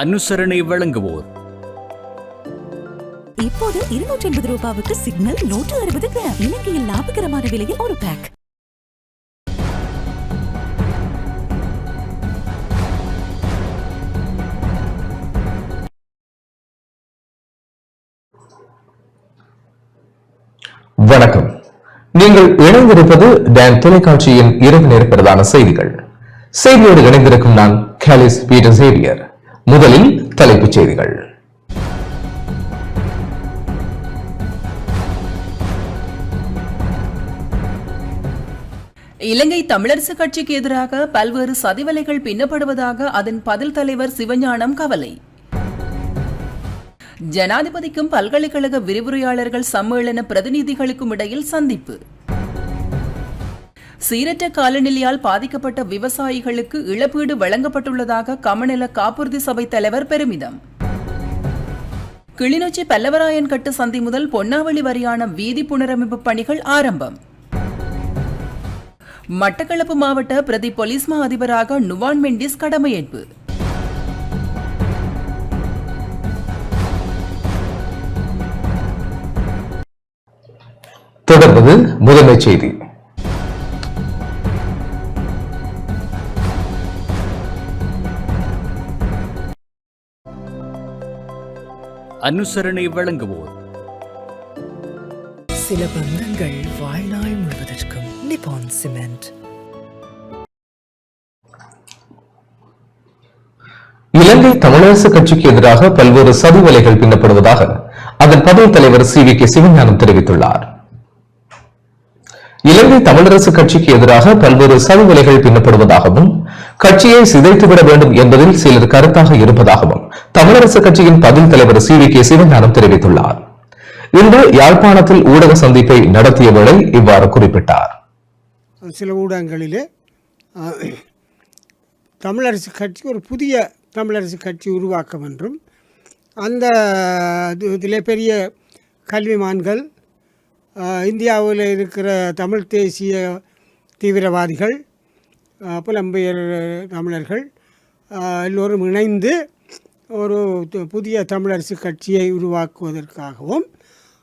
அனுசரணை வழங்குவோர். இப்போது 280 ரூபாவுக்கு சிக்னல் 160 கிராம். இலங்கையில் லாபகரமான விலையில் ஒரு பேக். வணக்கம். நீங்கள் இணைந்திருப்பது டான் தொலைக்காட்சியின் இரவு நேர பிரதான செய்திகள். செய்தியோடு இணைந்திருக்கும் நான் காலிஸ் பீட்டர் சேவியர். முதலில் தலைப்புச் செய்திகள். இலங்கை தமிழரசு கட்சிக்கு எதிராக பல்வேறு சதிவலைகள் பின்னப்படுவதாக அதன் பதில் தலைவர் சிவஞானம் கவலை. ஜனாதிபதிக்கும் பல்கலைக்கழக விரிவுரையாளர்கள் சம்மேளன பிரதிநிதிகளுக்கும் இடையில் சந்திப்பு. சீரற்ற காலநிலையால் பாதிக்கப்பட்ட விவசாயிகளுக்கு இழப்பீடு வழங்கப்பட்டுள்ளதாக கமநல காப்புறுதி சபை தலைவர் பெருமிதம். கிளிநொச்சி பல்லவராயன் கட்டு சந்தி முதல் பொன்னாவளி வரையான வீதி புனரமைப்பு பணிகள் ஆரம்பம். மட்டக்களப்பு மாவட்ட பிரதி போலீஸ் மா அதிபராக நுவான் மெண்டிஸ் கடமையேற்பு. தொடர்வது முதன்மை செய்தி. அனுசரணை வழங்குவோர். சில பந்தங்கள் வாழ்நாள் முழுவதற்கும். நிப்பான் சிமெண்ட். இலங்கை தமிழரசு கட்சிக்கு எதிராக பல்வேறு சதிவலைகள் பின்னப்படுவதாக அதன் பதில் தலைவர் சி.வி.கே. சிவஞானம் தெரிவித்துள்ளார். இலங்கை தமிழரசு கட்சிக்கு எதிராக பல்வேறு சதிவலைகள் பின்னப்படுவதாகவும் கட்சியை சிதைத்துவிட வேண்டும் என்பதில் சிலர் கருத்தாக இருப்பதாகவும் தமிழரசு கட்சியின் பதில் தலைவர் சி.வி.கே. சிவஞானம் தெரிவித்துள்ளார். இன்று யாழ்ப்பாணத்தில் ஊடக சந்திப்பை நடத்திய வேளை இவ்வாறு குறிப்பிட்டார். சில ஊடகங்களிலே தமிழரசு கட்சி ஒரு புதிய தமிழரசு கட்சி உருவாக்கம் என்றும் அந்த இதிலே பெரிய கல்விமான்கள், இந்தியாவில் இருக்கிற தமிழ் தேசிய தீவிரவாதிகள், புலம்பெயர் தமிழர்கள் எல்லோரும் இணைந்து ஒரு புதிய தமிழரசு கட்சியை உருவாக்குவதற்காகவும்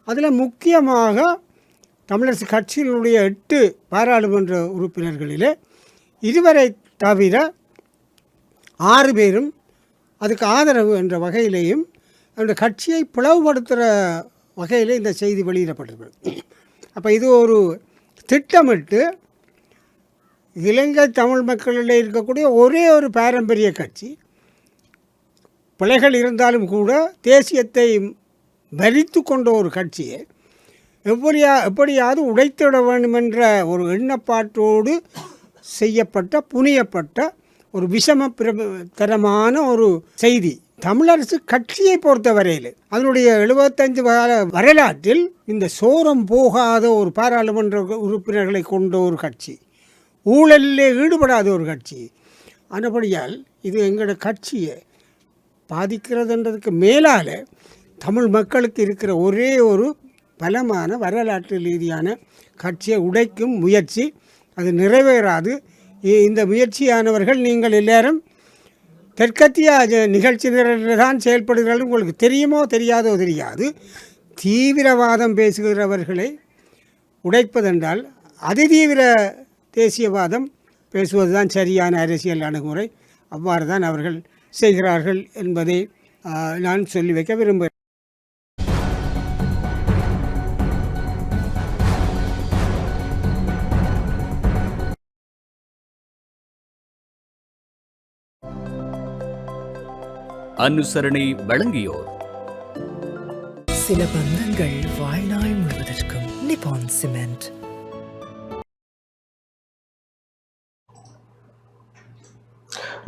அதில் முக்கியமாக தமிழரசு கட்சியினுடைய 8 பாராளுமன்ற உறுப்பினர்களிலே இதுவரை தவிர 6 பேரும் அதுக்கு ஆதரவு என்ற வகையிலேயும் அந்த கட்சியை பிளவுபடுத்துகிற வகையில் இந்த செய்தி வெளியிடப்பட்டிருக்கு. அப்போ இது ஒரு திட்டமிட்டு இலங்கை தமிழ் மக்களிடையே இருக்கக்கூடிய ஒரே ஒரு பாரம்பரிய கட்சி, பிழைகள் இருந்தாலும் கூட தேசியத்தை வரித்து கொண்ட ஒரு கட்சியை எப்படியாவது உடைத்திட வேண்டும் என்ற ஒரு எண்ணப்பாட்டோடு செய்யப்பட்ட புனியப்பட்ட ஒரு விஷமத்தரமான ஒரு செய்தி. தமிழரசு கட்சியை பொறுத்தவரையில் அதனுடைய 75 கால வரலாற்றில் இந்த சோரம் போகாத ஒரு பாராளுமன்ற உறுப்பினர்களை கொண்ட ஒரு கட்சி, ஊழலிலே ஈடுபடாத ஒரு கட்சி. ஆனபடியால் இது எங்களோட கட்சியை பாதிக்கிறதுன்றதுக்கு மேலால் தமிழ் மக்களுக்கு இருக்கிற ஒரே ஒரு பலமான வரலாற்று ரீதியான கட்சியை உடைக்கும் முயற்சி. அது நிறைவேறாது. இந்த முயற்சியானவர்கள் நீங்கள் எல்லாரும் தெற்கத்திய நிகழ்ச்சிகளில் தான் செயல்படுகிறார்கள். உங்களுக்கு தெரியுமோ தெரியாதோ தெரியாது. தீவிரவாதம் பேசுகிறவர்களை உடைப்பதென்றால் அதிதீவிர தேசியவாதம் பேசுவது தான் சரியான அரசியல் அணுகுமுறை. அவ்வாறு தான் அவர்கள் செய்கிறார்கள் என்பதை நான் சொல்லி வைக்க விரும்புகிறேன். அனுசரணை வழங்கியோர். சில பந்தங்கள் வாழ்நாள் முழுவதற்கும். நிப்பான் சிமெண்ட்.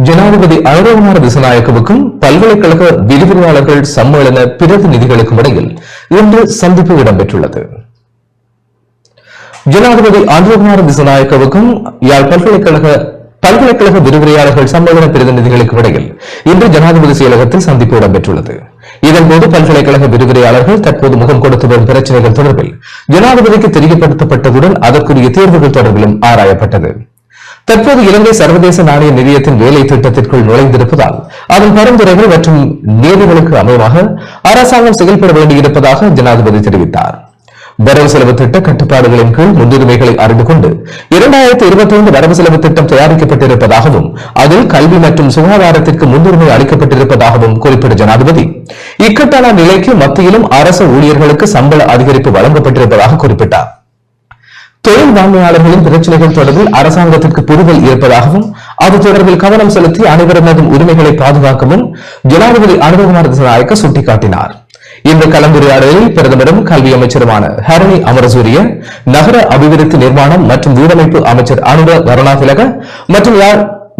ஜனாதிபதி அனுரகுமார திசாநாயக்கவுக்கும் பல்கலைக்கழக விரிவுரையாளர்கள் சம்மேளன பிரதிநிதிகளுக்கும் இடையில் இன்று சந்திப்பு இடம்பெற்றுள்ளது. ஜனாதிபதி அனுரகுமார திசாநாயக்கவுக்கும் யாழ் பல்கலைக்கழக விரிவுரையாளர்கள் சம்மேளன பிரதிநிதிகளுக்கும் இடையில் இன்று ஜனாதிபதி செயலகத்தில் சந்திப்பு இடம்பெற்றுள்ளது. இதன்போது பல்கலைக்கழக விரிவுரையாளர்கள் தற்போது முகம் கொடுத்து வரும் பிரச்சனைகள் தொடர்பில் ஜனாதிபதிக்கு தெரியப்படுத்தப்பட்டதுடன் அதற்குரிய தீர்வுகள் தொடர்பிலும் ஆராயப்பட்டது. தற்போது இலங்கை சர்வதேச நாணய நிதியத்தின் வேலை திட்டத்திற்குள் நுழைந்திருப்பதால் அதன் பரிந்துரைகள் மற்றும் நீதிகளுக்கு அமைவாக அரசாங்கம் செயல்பட வேண்டியிருப்பதாக ஜனாதிபதி தெரிவித்தார். வரவு செலவு திட்ட கட்டுப்பாடுகளின் கீழ் முன்னுரிமைகளை அறிந்து கொண்டு 2025 வரவு செலவு திட்டம் தயாரிக்கப்பட்டிருப்பதாகவும் அதில் கல்வி மற்றும் சுகாதாரத்திற்கு முன்னுரிமை அளிக்கப்பட்டிருப்பதாகவும் குறிப்பிட்ட ஜனாதிபதி இக்கட்டான நிலைக்கு மத்தியிலும் அரசு ஊழியர்களுக்கு சம்பள அதிகரிப்பு வழங்கப்பட்டிருப்பதாக குறிப்பிட்டார். தொழில் வாண்மையாளர்களின் பிரச்சனைகள் தொடர்பில் அரசாங்கத்திற்கு புரிதல் இருப்பதாகவும் அது தொடர்பில் கவனம் செலுத்தி அனைவரதும் உரிமைகளை பாதுகாக்கவும் ஜனாதிபதி அனுரகுமார திசாநாயக்க சுட்டிக்காட்டினார். இந்த கலந்துரையாடலில் பிரதமரும் கல்வி அமைச்சருமான ஹரணி அமரசூரிய, நகர அபிவிருத்தி நிர்மாணம் மற்றும் வீடமைப்பு அமைச்சர் அனுர கருணாதிலக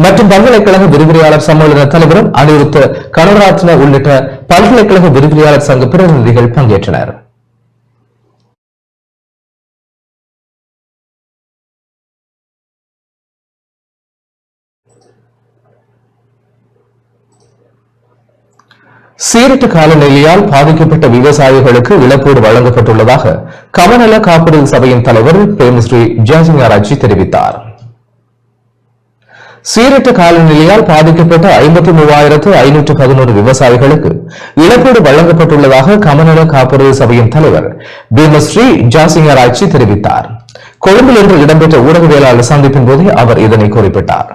மற்றும் பல்கலைக்கழக விரிவுரையாளர் சம்மேளன தலைவரும் அனிருத்த கனகராத்ன உள்ளிட்ட பல்கலைக்கழக விரிவுரையாளர் சங்க பிரதிநிதிகள் பங்கேற்றனர். சீரற்ற காலநிலையால் பாதிக்கப்பட்ட விவசாயிகளுக்கு இழப்பீடு வழங்கப்பட்டுள்ளதாக கமநல காப்புறுதி சபையின் தலைவர் பிரேமஸ்ரீ ஜாசிங்காராஜி தெரிவித்தார். சீரற்ற காலநிலையால் பாதிக்கப்பட்ட 53,511 விவசாயிகளுக்கு இழப்பீடு வழங்கப்பட்டுள்ளதாக கமநல காப்புறுதி சபையின் தலைவர் பிரேமஸ்ரீ ஜாசிங்காராஜி தெரிவித்தார். கொழும்பில் இன்று இடம்பெற்ற ஊடகவியலாளர் சந்திப்பின் போதே அவர் இதனை குறிப்பிட்டார்.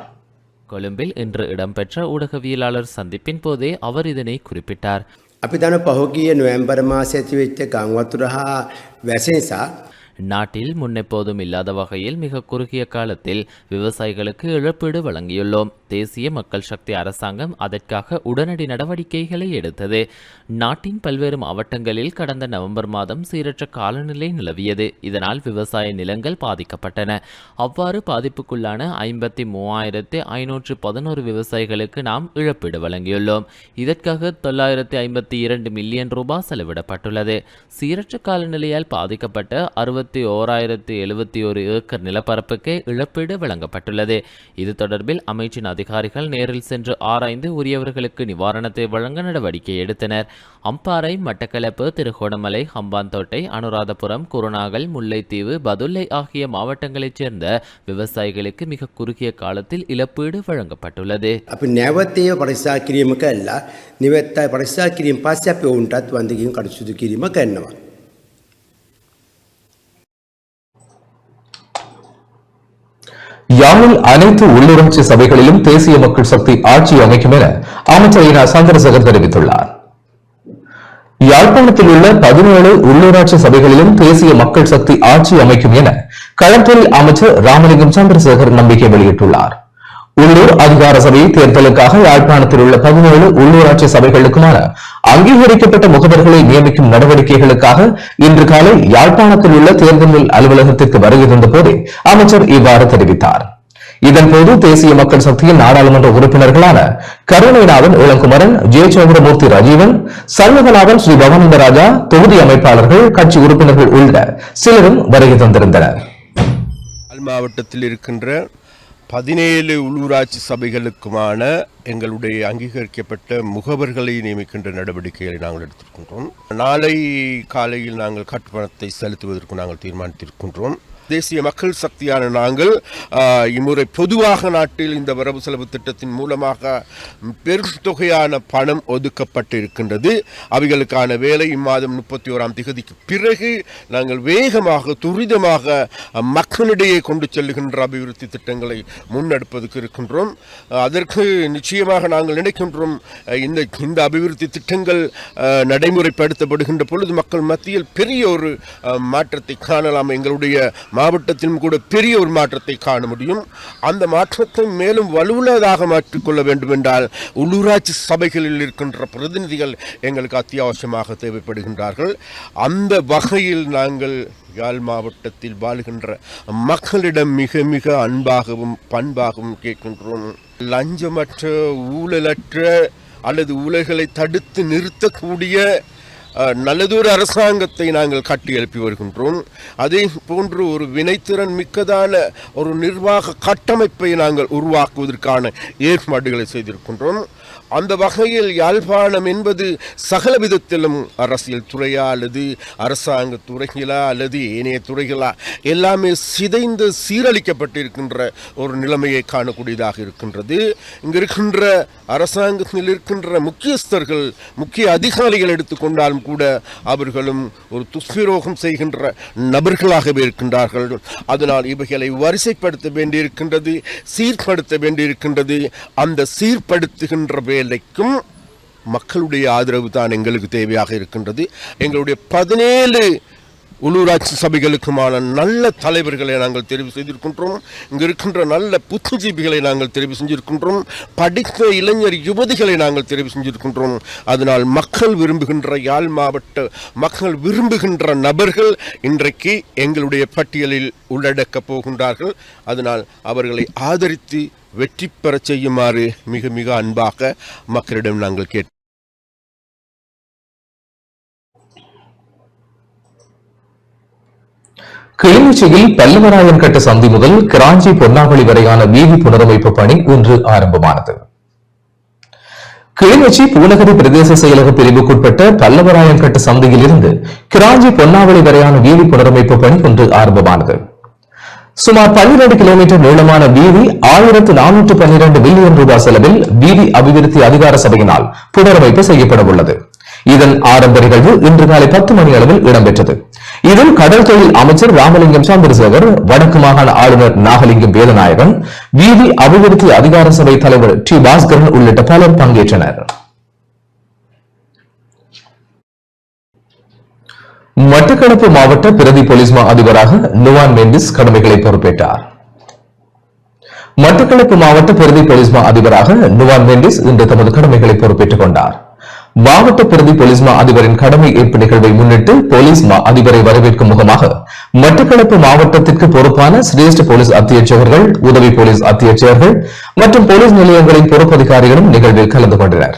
கொழும்பில் இன்று இடம்பெற்ற ஊடகவியலாளர் சந்திப்பின் போதே அவர் இதனை குறிப்பிட்டார். අපි දන්න පහුගිය නොවැම්බර් මාසයේ ඇතිවෙච්ච ගම් වතුර හා වැසි නිසා நாட்டில் முன்னெப்போதும் இல்லாத வகையில் மிக குறுகிய காலத்தில் விவசாயிகளுக்கு இழப்பீடு வழங்கியுள்ளோம். தேசிய மக்கள் சக்தி அரசாங்கம் அதற்காக உடனடி நடவடிக்கைகளை எடுத்தது. நாட்டின் பல்வேறு மாவட்டங்களில் கடந்த நவம்பர் மாதம் சீரற்ற காலநிலை நிலவியது. இதனால் விவசாய நிலங்கள் பாதிக்கப்பட்டன. அவ்வாறு பாதிப்புக்குள்ளான 53,511 விவசாயிகளுக்கு நாம் இழப்பீடு வழங்கியுள்ளோம். இதற்காக 952 மில்லியன் ரூபாய் செலவிடப்பட்டுள்ளது. சீரற்ற காலநிலையால் பாதிக்கப்பட்ட 61,071 ஏக்கர் நிலப்பரப்புக்கு இழப்பீடு வழங்கப்பட்டுள்ளது. இது தொடர்பில் அமைச்சின் அதிகாரிகள் நேரில் சென்று ஆராய்ந்து உரியவர்களுக்கு நிவாரணத்தை வழங்க நடவடிக்கை எடுத்தனர். அம்பாறை, மட்டக்களப்பு, திருகோணமலை, ஹம்பாந்தோட்டை, அனுராதபுரம், குருநாகல், முல்லைத்தீவு, பதுளை ஆகிய மாவட்டங்களைச் சேர்ந்த விவசாயிகளுக்கு மிக குறுகிய காலத்தில் இழப்பீடு வழங்கப்பட்டுள்ளது. අපි නැවත ඒව පරික්ෂා කිරීම කළා. නිවෙත් අය පරික්ෂා කිරීම පස්සේ අපි උන්ටත් වන්දිකින් කටයුතු කිරීම කරනවා. யாழில் அனைத்து உள்ளூராட்சி சபைகளிலும் தேசிய மக்கள் சக்தி ஆட்சி அமைக்கும் என அமைச்சர் இனா சந்திரசேகர் தெரிவித்துள்ளார். யாழ்ப்பாணத்தில் உள்ள 17 உள்ளூராட்சி சபைகளிலும் தேசிய மக்கள் சக்தி ஆட்சி அமைக்கும் என களத்தொழில் அமைச்சர் ராமலிங்கம் சந்திரசேகர் நம்பிக்கை வெளியிட்டுள்ளார். உள்ளூர் அதிகார சபை தேர்தலுக்காக யாழ்ப்பாணத்தில் உள்ள 17 உள்ளூராட்சி சபைகளுக்குமான அங்கீகரிக்கப்பட்ட முகவர்களை நியமிக்கும் நடவடிக்கைகளுக்காக இன்று காலை யாழ்ப்பாணத்தில் உள்ள தேர்தல் அலுவலகத்திற்கு வருகை தந்த போதே அமைச்சர் இவ்வாறு தெரிவித்தார். இதன்போது தேசிய மக்கள் சக்தியின் நாடாளுமன்ற உறுப்பினர்களான கருணைநாதன், இளங்குமரன், ஜெயச்சந்திரமூர்த்தி, ராஜீவன், சண்முகநாதன், ஸ்ரீ பவானந்த ராஜா, தொகுதி அமைப்பாளர்கள், கட்சி உறுப்பினர்கள் உள்ளிட்ட சிலரும் வருகை தந்திருந்தனர். மாவட்டத்தில் இருக்கின்ற 17 உள்ளூராட்சி சபைகளுக்குமான எங்களுடைய அங்கீகரிக்கப்பட்ட முகவர்களை நியமிக்கின்ற நடவடிக்கைகளை நாங்கள் எடுத்திருக்கின்றோம். நாளை காலையில் நாங்கள் கட்டுப்பணத்தை செலுத்துவதற்கு நாங்கள் தீர்மானித்திருக்கின்றோம். தேசிய மக்கள் சக்தியான நாங்கள் இம்முறை பொதுவாக நாட்டில் இந்த வரவு செலவு திட்டத்தின் மூலமாக பெரும் தொகையான பணம் ஒதுக்கப்பட்டு இருக்கின்றது. அவைகளுக்கான வேலை இம்மாதம் 31ஆம் தேதிக்கு பிறகு நாங்கள் வேகமாக துரிதமாக மக்களிடையே கொண்டு செல்லுகின்ற அபிவிருத்தி திட்டங்களை முன்னெடுப்பதற்கு இருக்கின்றோம். அதற்கு நிச்சயமாக நாங்கள் நினைக்கின்றோம் இந்த அபிவிருத்தி திட்டங்கள் நடைமுறைப்படுத்தப்படுகின்ற பொழுது மக்கள் மத்தியில் பெரிய ஒரு மாற்றத்தை காணலாம். எங்களுடைய மாவட்டத்திலும் கூட பெரிய ஒரு மாற்றத்தை காண முடியும். அந்த மாற்றத்தை மேலும் வலுவுள்ளதாக மாற்றிக்கொள்ள வேண்டும் என்றால் உள்ளூராட்சி சபைகளில் இருக்கின்ற பிரதிநிதிகள் எங்களுக்கு அத்தியாவசியமாக தேவைப்படுகின்றார்கள். அந்த வகையில் நாங்கள் யாழ் மாவட்டத்தில் வாழ்கின்ற மக்களிடம் மிக மிக அன்பாகவும் பண்பாகவும் கேட்கின்றோம். லஞ்சமற்ற, ஊழலற்ற அல்லது ஊழல்களை தடுத்து நிறுத்தக்கூடிய நல்லதொரு அரசாங்கத்தை நாங்கள் கட்டி எழுப்பி வருகின்றோம். அதே போன்று ஒரு வினைத்திறன் மிக்கதான ஒரு நிர்வாக கட்டமைப்பை நாங்கள் உருவாக்குவதற்கான ஏற்பாடுகளை செய்திருக்கின்றோம். அந்த வகையில் யாழ்ப்பாணம் என்பது சகல விதத்திலும் அரசியல் துறையா அல்லது அரசாங்க துறைகளா அல்லது ஏனைய துறைகளா எல்லாமே சிதைந்து சீரழிக்கப்பட்டிருக்கின்ற ஒரு நிலைமையை காணக்கூடியதாக இருக்கின்றது. இங்கு இருக்கின்ற அரசாங்கத்தில் இருக்கின்ற முக்கியஸ்தர்கள் முக்கிய அதிகாரிகள் எடுத்துக்கொண்டாலும் கூட அவர்களும் ஒரு துஷ்பிரயோகம் செய்கின்ற நபர்களாகவே இருக்கின்றார்கள். அதனால் இவைகளை வரிசைப்படுத்த வேண்டியிருக்கின்றது, சீர்படுத்த வேண்டியிருக்கின்றது. அந்த சீர்படுத்துகின்ற வேலைக்கும் மக்களுடைய ஆதரவு தான் எங்களுக்கு தேவையாக இருக்கின்றது. எங்களுடைய 17 உள்ளூராட்சி சபைகளுக்குமான நல்ல தலைவர்களை நாங்கள் தெரிவு செய்திருக்கின்றோம். இங்கு இருக்கின்ற நல்ல புத்திஜீவிகளை நாங்கள் தெரிவு செஞ்சிருக்கின்றோம். படித்த இளைஞர் யுவதிகளை நாங்கள் தெரிவு செஞ்சிருக்கின்றோம். அதனால் மக்கள் விரும்புகின்ற யாழ் மாவட்ட மக்கள் விரும்புகின்ற நபர்கள் இன்றைக்கு எங்களுடைய பட்டியலில் உள்ளடக்கப் போகின்றார்கள். அதனால் அவர்களை ஆதரித்து வெற்றி பெற செய்யுமாறு மிக மிக அன்பாக மக்களிடம் நாங்கள் கேட்டு கிளிநொச்சியில் பல்லவராயன் கட்டு சந்தி முதல் கிராஞ்சி பொன்னாவளி வரையான வீதி புனரமைப்பு பணி இன்று ஆரம்பமானது. கிளிநொச்சி பூநகரி பிரதேச செயலக பிரிவுக்குட்பட்ட பல்லவராயன் கட்டு சந்தையில் இருந்து கிராஞ்சி பொன்னாவளி வரையான வீதி புனரமைப்பு பணி இன்று ஆரம்பமானது. சுமார் 12 கிலோமீட்டர் நீளமான வீதி 1412 மில்லியன் ரூபாய் செலவில் வீதி அபிவிருத்தி அதிகார சபையினால் புனரமைப்பு செய்யப்பட உள்ளது. இதன் ஆரம்ப நிகழ்வு இன்று காலை 10 மணி அளவில் இடம்பெற்றது. இதில் கடல் தொழில் அமைச்சர் ராமலிங்கம் சந்திரசேகர், வடக்கு மாகாண ஆளுநர் நாகலிங்கம் வேதநாயகன், வீதி அபிவிருத்தி அதிகார சபை தலைவர் டி பாஸ்கரன் உள்ளிட்ட பலர் பங்கேற்றனர். மட்டக்களப்பு மாவட்ட பிரதி போலீஸ் மா அதிபராக நுவான் மெண்டிஸ் கடமைகளை பொறுப்பேற்றார். மட்டக்களப்பு மாவட்ட பிரதி போலீஸ் மா அதிபராக நுவான் மெண்டிஸ் இன்று தமது கடமைகளை பொறுப்பேற்றுக் கொண்டார். மாவட்ட பிரதி போலீஸ் மா அதிபரின் கடமை ஏற்பு நிகழ்வை முன்னிட்டு போலீஸ் மா அதிபரை வரவேற்கும் முகமாக மட்டக்களப்பு மாவட்டத்திற்கு பொறுப்பான சிரேஷ்ட போலீஸ் அத்தியட்சகர்கள், உதவி போலீஸ் அத்தியட்சகர்கள் மற்றும் போலீஸ் நிலையங்களின் பொறுப்பதிகாரிகளும் நிகழ்வில் கலந்து கொண்டனர்.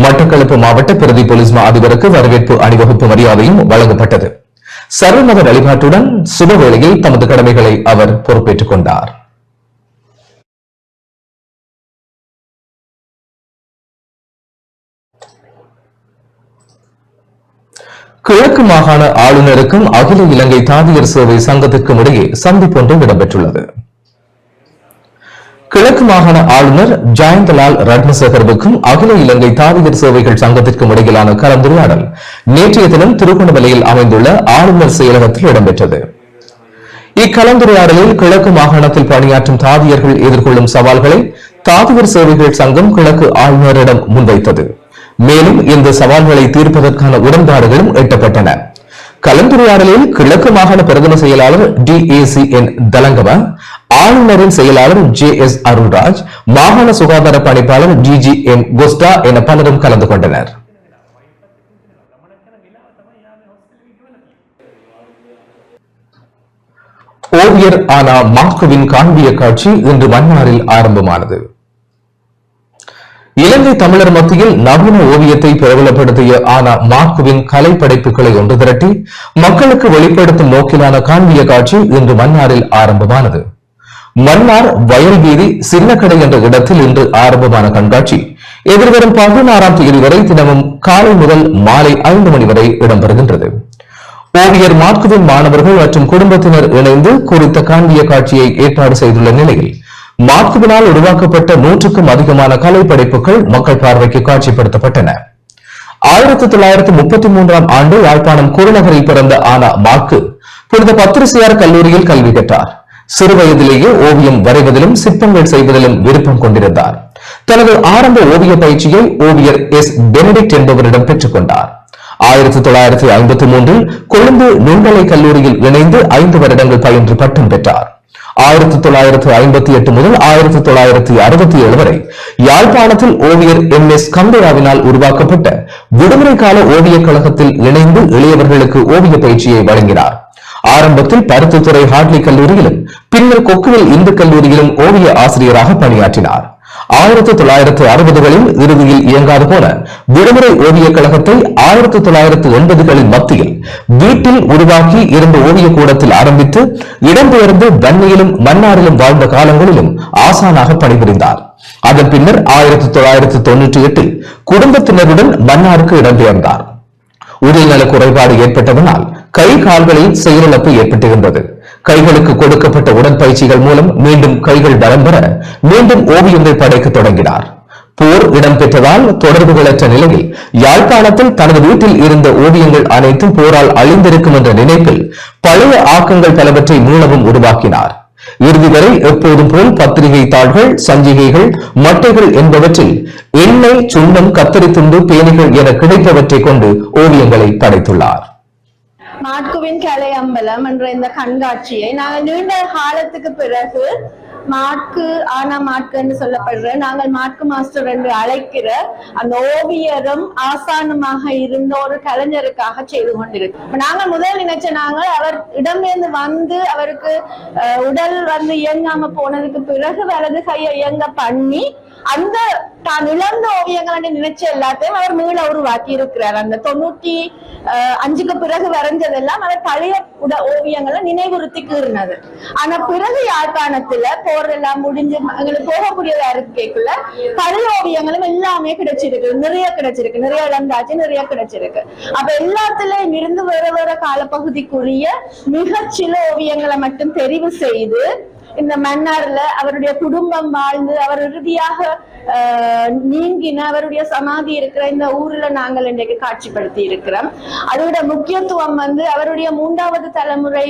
மட்டக்களப்பு மாவட்ட பிரதி போலீஸ் மா அதிபருக்கு வரவேற்பு அணிவகுப்பு மரியாதையும் வழங்கப்பட்டது. சர்வமத வழிபாட்டுடன் சுப வேளையில் தமது கடமைகளை அவர் பொறுப்பேற்றுக் கொண்டார். கிழக்கு மாகாண ஆளுநருக்கும் அகில இலங்கை தாதியர் சேவை சங்கத்திற்கும் இடையே சந்திப்பு ஒன்று இடம்பெற்றுள்ளது. கிழக்கு மாகாண ஆளுநர் ஜயந்தலால் ரட்னசேகரவுக்கும் அகில இலங்கை தாதியர் சேவைகள் சங்கத்திற்கும் இடையிலான கலந்துரையாடல் நேற்றைய தினம் திருகோணமலையில் அமைந்துள்ள ஆளுநர் செயலகத்தில் இடம்பெற்றது. இக்கலந்துரையாடலில் கிழக்கு மாகாணத்தில் பணியாற்றும் தாதியர்கள் எதிர்கொள்ளும் சவால்களை தாதியர் சேவைகள் சங்கம் கிழக்கு ஆளுநரிடம் முன்வைத்தது. மேலும் இந்த சவால்களை தீர்ப்பதற்கான உடன்பாடுகளும் எட்டப்பட்டன. கலந்துரையாடலில் கிழக்கு மாகாண பிரதம செயலாளர் DACN தலங்கவ, ஆளுநரின் செயலாளர் JS அருள்ராஜ், மாகாண சுகாதார பணிப்பாளர் DGM கோஸ்டா என பலரும் கலந்து கொண்டனர். ஓவியர் ஆனா மார்க்குவின் காண்பிய காட்சி இன்று மன்னாரில் ஆரம்பமானது. இலங்கை தமிழர் மத்தியில் நவீன ஓவியத்தை பிரபலப்படுத்திய ஆனா மார்க்குவின் கலை படைப்புகளை ஒன்று திரட்டி மக்களுக்கு வெளிப்படுத்தும் நோக்கிலான காண்பிய காட்சி இன்று மன்னாரில் ஆரம்பமானது. மன்னார் வயல் வீதி சின்னக்கடை என்ற இடத்தில் இன்று ஆரம்பமான கண்காட்சி எதிர்வரும் 16ஆம் தேதி வரை தினமும் காலை முதல் மாலை 5 மணி வரை இடம்பெறுகின்றது. ஓவியர் மார்க்குவின் மாணவர்கள் மற்றும் குடும்பத்தினர் இணைந்து குறித்த காண்பிய காட்சியை ஏற்பாடு செய்துள்ள நிலையில் மார்க்குவினால் உருவாக்கப்பட்ட 100க்கும் அதிகமான கலை படைப்புகள் மக்கள் பார்வைக்கு காட்சிப்படுத்தப்பட்டன. 1933ஆம் ஆண்டு யாழ்ப்பாணம் குருநகரில் பிறந்த ஆனா மார்க்கு புனித பத்திரிசியார் கல்லூரியில் கல்வி பெற்றார். சிறு வயதிலேயே ஓவியம் வரைவதிலும் சிற்பங்கள் செய்வதிலும் விருப்பம் கொண்டிருந்தார். தனது ஆரம்ப ஓவிய பயிற்சியை ஓவியர் S. பெனடிக்ட் என்பவரிடம் பெற்றுக் கொண்டார். 1953இல் கொழும்பு நுண்கலை கல்லூரியில் இணைந்து 5 வருடங்கள் பயின்று பட்டம் பெற்றார். 1958 முதல் 1967 வரை யாழ்ப்பாணத்தில் ஓவியர் MS கந்தையாவினால் உருவாக்கப்பட்ட விடுமுறை கால ஓவியக் கழகத்தில் இணைந்து எளியவர்களுக்கு ஓவிய பயிற்சியை வழங்கினார். ஆரம்பத்தில் பருத்தித்துறை ஹார்ட்லி கல்லூரியிலும் பின்னர் கொக்குவில் இந்து கல்லூரியிலும் ஓவிய ஆசிரியராக பணியாற்றினார். 1960களின் இறுதியில் இயங்காது போன விடுமுறை ஓவியக் கழகத்தை 1980களின் மத்தியில் வீட்டில் உருவாக்கி இருந்த ஓவியக் கூடத்தில் ஆரம்பித்து இடம்பெயர்ந்து வன்னியிலும் மன்னாரிலும் வாழ்ந்த காலங்களிலும் ஆசானாக பணிபுரிந்தார். அதன் பின்னர் 1998 குடும்பத்தினருடன் மன்னாருக்கு இடம்பெயர்ந்தார். உடல்நல குறைபாடு ஏற்பட்டதனால் கை கால்களில் செயலிழப்பு ஏற்பட்டிருந்தது. கைகளுக்கு கொடுக்கப்பட்ட உடற்பயிற்சிகள் மூலம் மீண்டும் கைகள் பலம் பெற மீண்டும் ஓவியங்கள் படைக்க தொடங்கினார். போர் இடம்பெற்றதால் தொடர்புகளற்ற நிலையில் யாழ்ப்பாணத்தில் தனது வீட்டில் இருந்த ஓவியங்கள் அனைத்தும் போரால் அழிந்திருக்கும் என்ற நினைப்பில் பழைய ஆக்கங்கள் பலவற்றை மீளவும் உருவாக்கினார். இறுதி வரை எப்போதும் போல் பத்திரிகை தாள்கள், சஞ்சிகைகள், மட்டைகள் என்பவற்றில் எண்ணெய், சுண்ணம், கத்தரி துண்டு, பேணிகள் என கிடைப்பவற்றை கொண்டு ஓவியங்களை படைத்துள்ளார். மாட்குவின் கலை அம்பலம் என்ற இந்த கண்காட்சியை நாங்கள் நீண்ட காலத்துக்கு பிறகு மாட்கு என்று சொல்லப்படுற நாங்கள் மாட்கு மாஸ்டர் என்று அழைக்கிற அந்த ஓவியரும் ஆசானமாக இருந்த ஒரு கலைஞருக்காக செய்து கொண்டிருக்கு. நாங்கள் முதல் நினைச்ச நாங்கள் அவர் இடம்பெயர்ந்து வந்து அவருக்கு உடல் வந்து இயங்காம போனதுக்கு பிறகு வலது கையை இயங்க பண்ணி அந்த தான் இழந்த ஓவியங்களை நினைச்ச எல்லாத்தையும் அவர் மீள உருவாக்கி இருக்கிறார். அந்த 95க்கு பிறகு வரைஞ்சதெல்லாம் அவர் பழைய ஓவியங்களை நினைவுறுத்தி கீறினது. ஆனா பிறகு யாழ்ப்பாணத்துல போறதெல்லாம் முடிஞ்சு எங்களுக்கு போகக்கூடியதா இருக்கக்குள்ள பழைய ஓவியங்களும் எல்லாமே கிடைச்சிருக்கு, நிறைய இழந்தாச்சு, நிறைய கிடைச்சிருக்கு. அப்ப எல்லாத்துலயும் இருந்து வேற வேற காலப்பகுதிக்குரிய மிகச்சில ஓவியங்களை மட்டும் தெரிவு செய்து இந்த மன்னார்ல அவருடைய குடும்பம் வாழ்ந்து அவர் இறுதியாக நீங்கின அவருடைய சமாதி இருக்கிற இந்த ஊர்ல நாங்கள் இன்றைக்கு காட்சிப்படுத்தி இருக்கிறோம். அதோட முக்கியத்துவம் வந்து அவருடைய 3வது தலைமுறை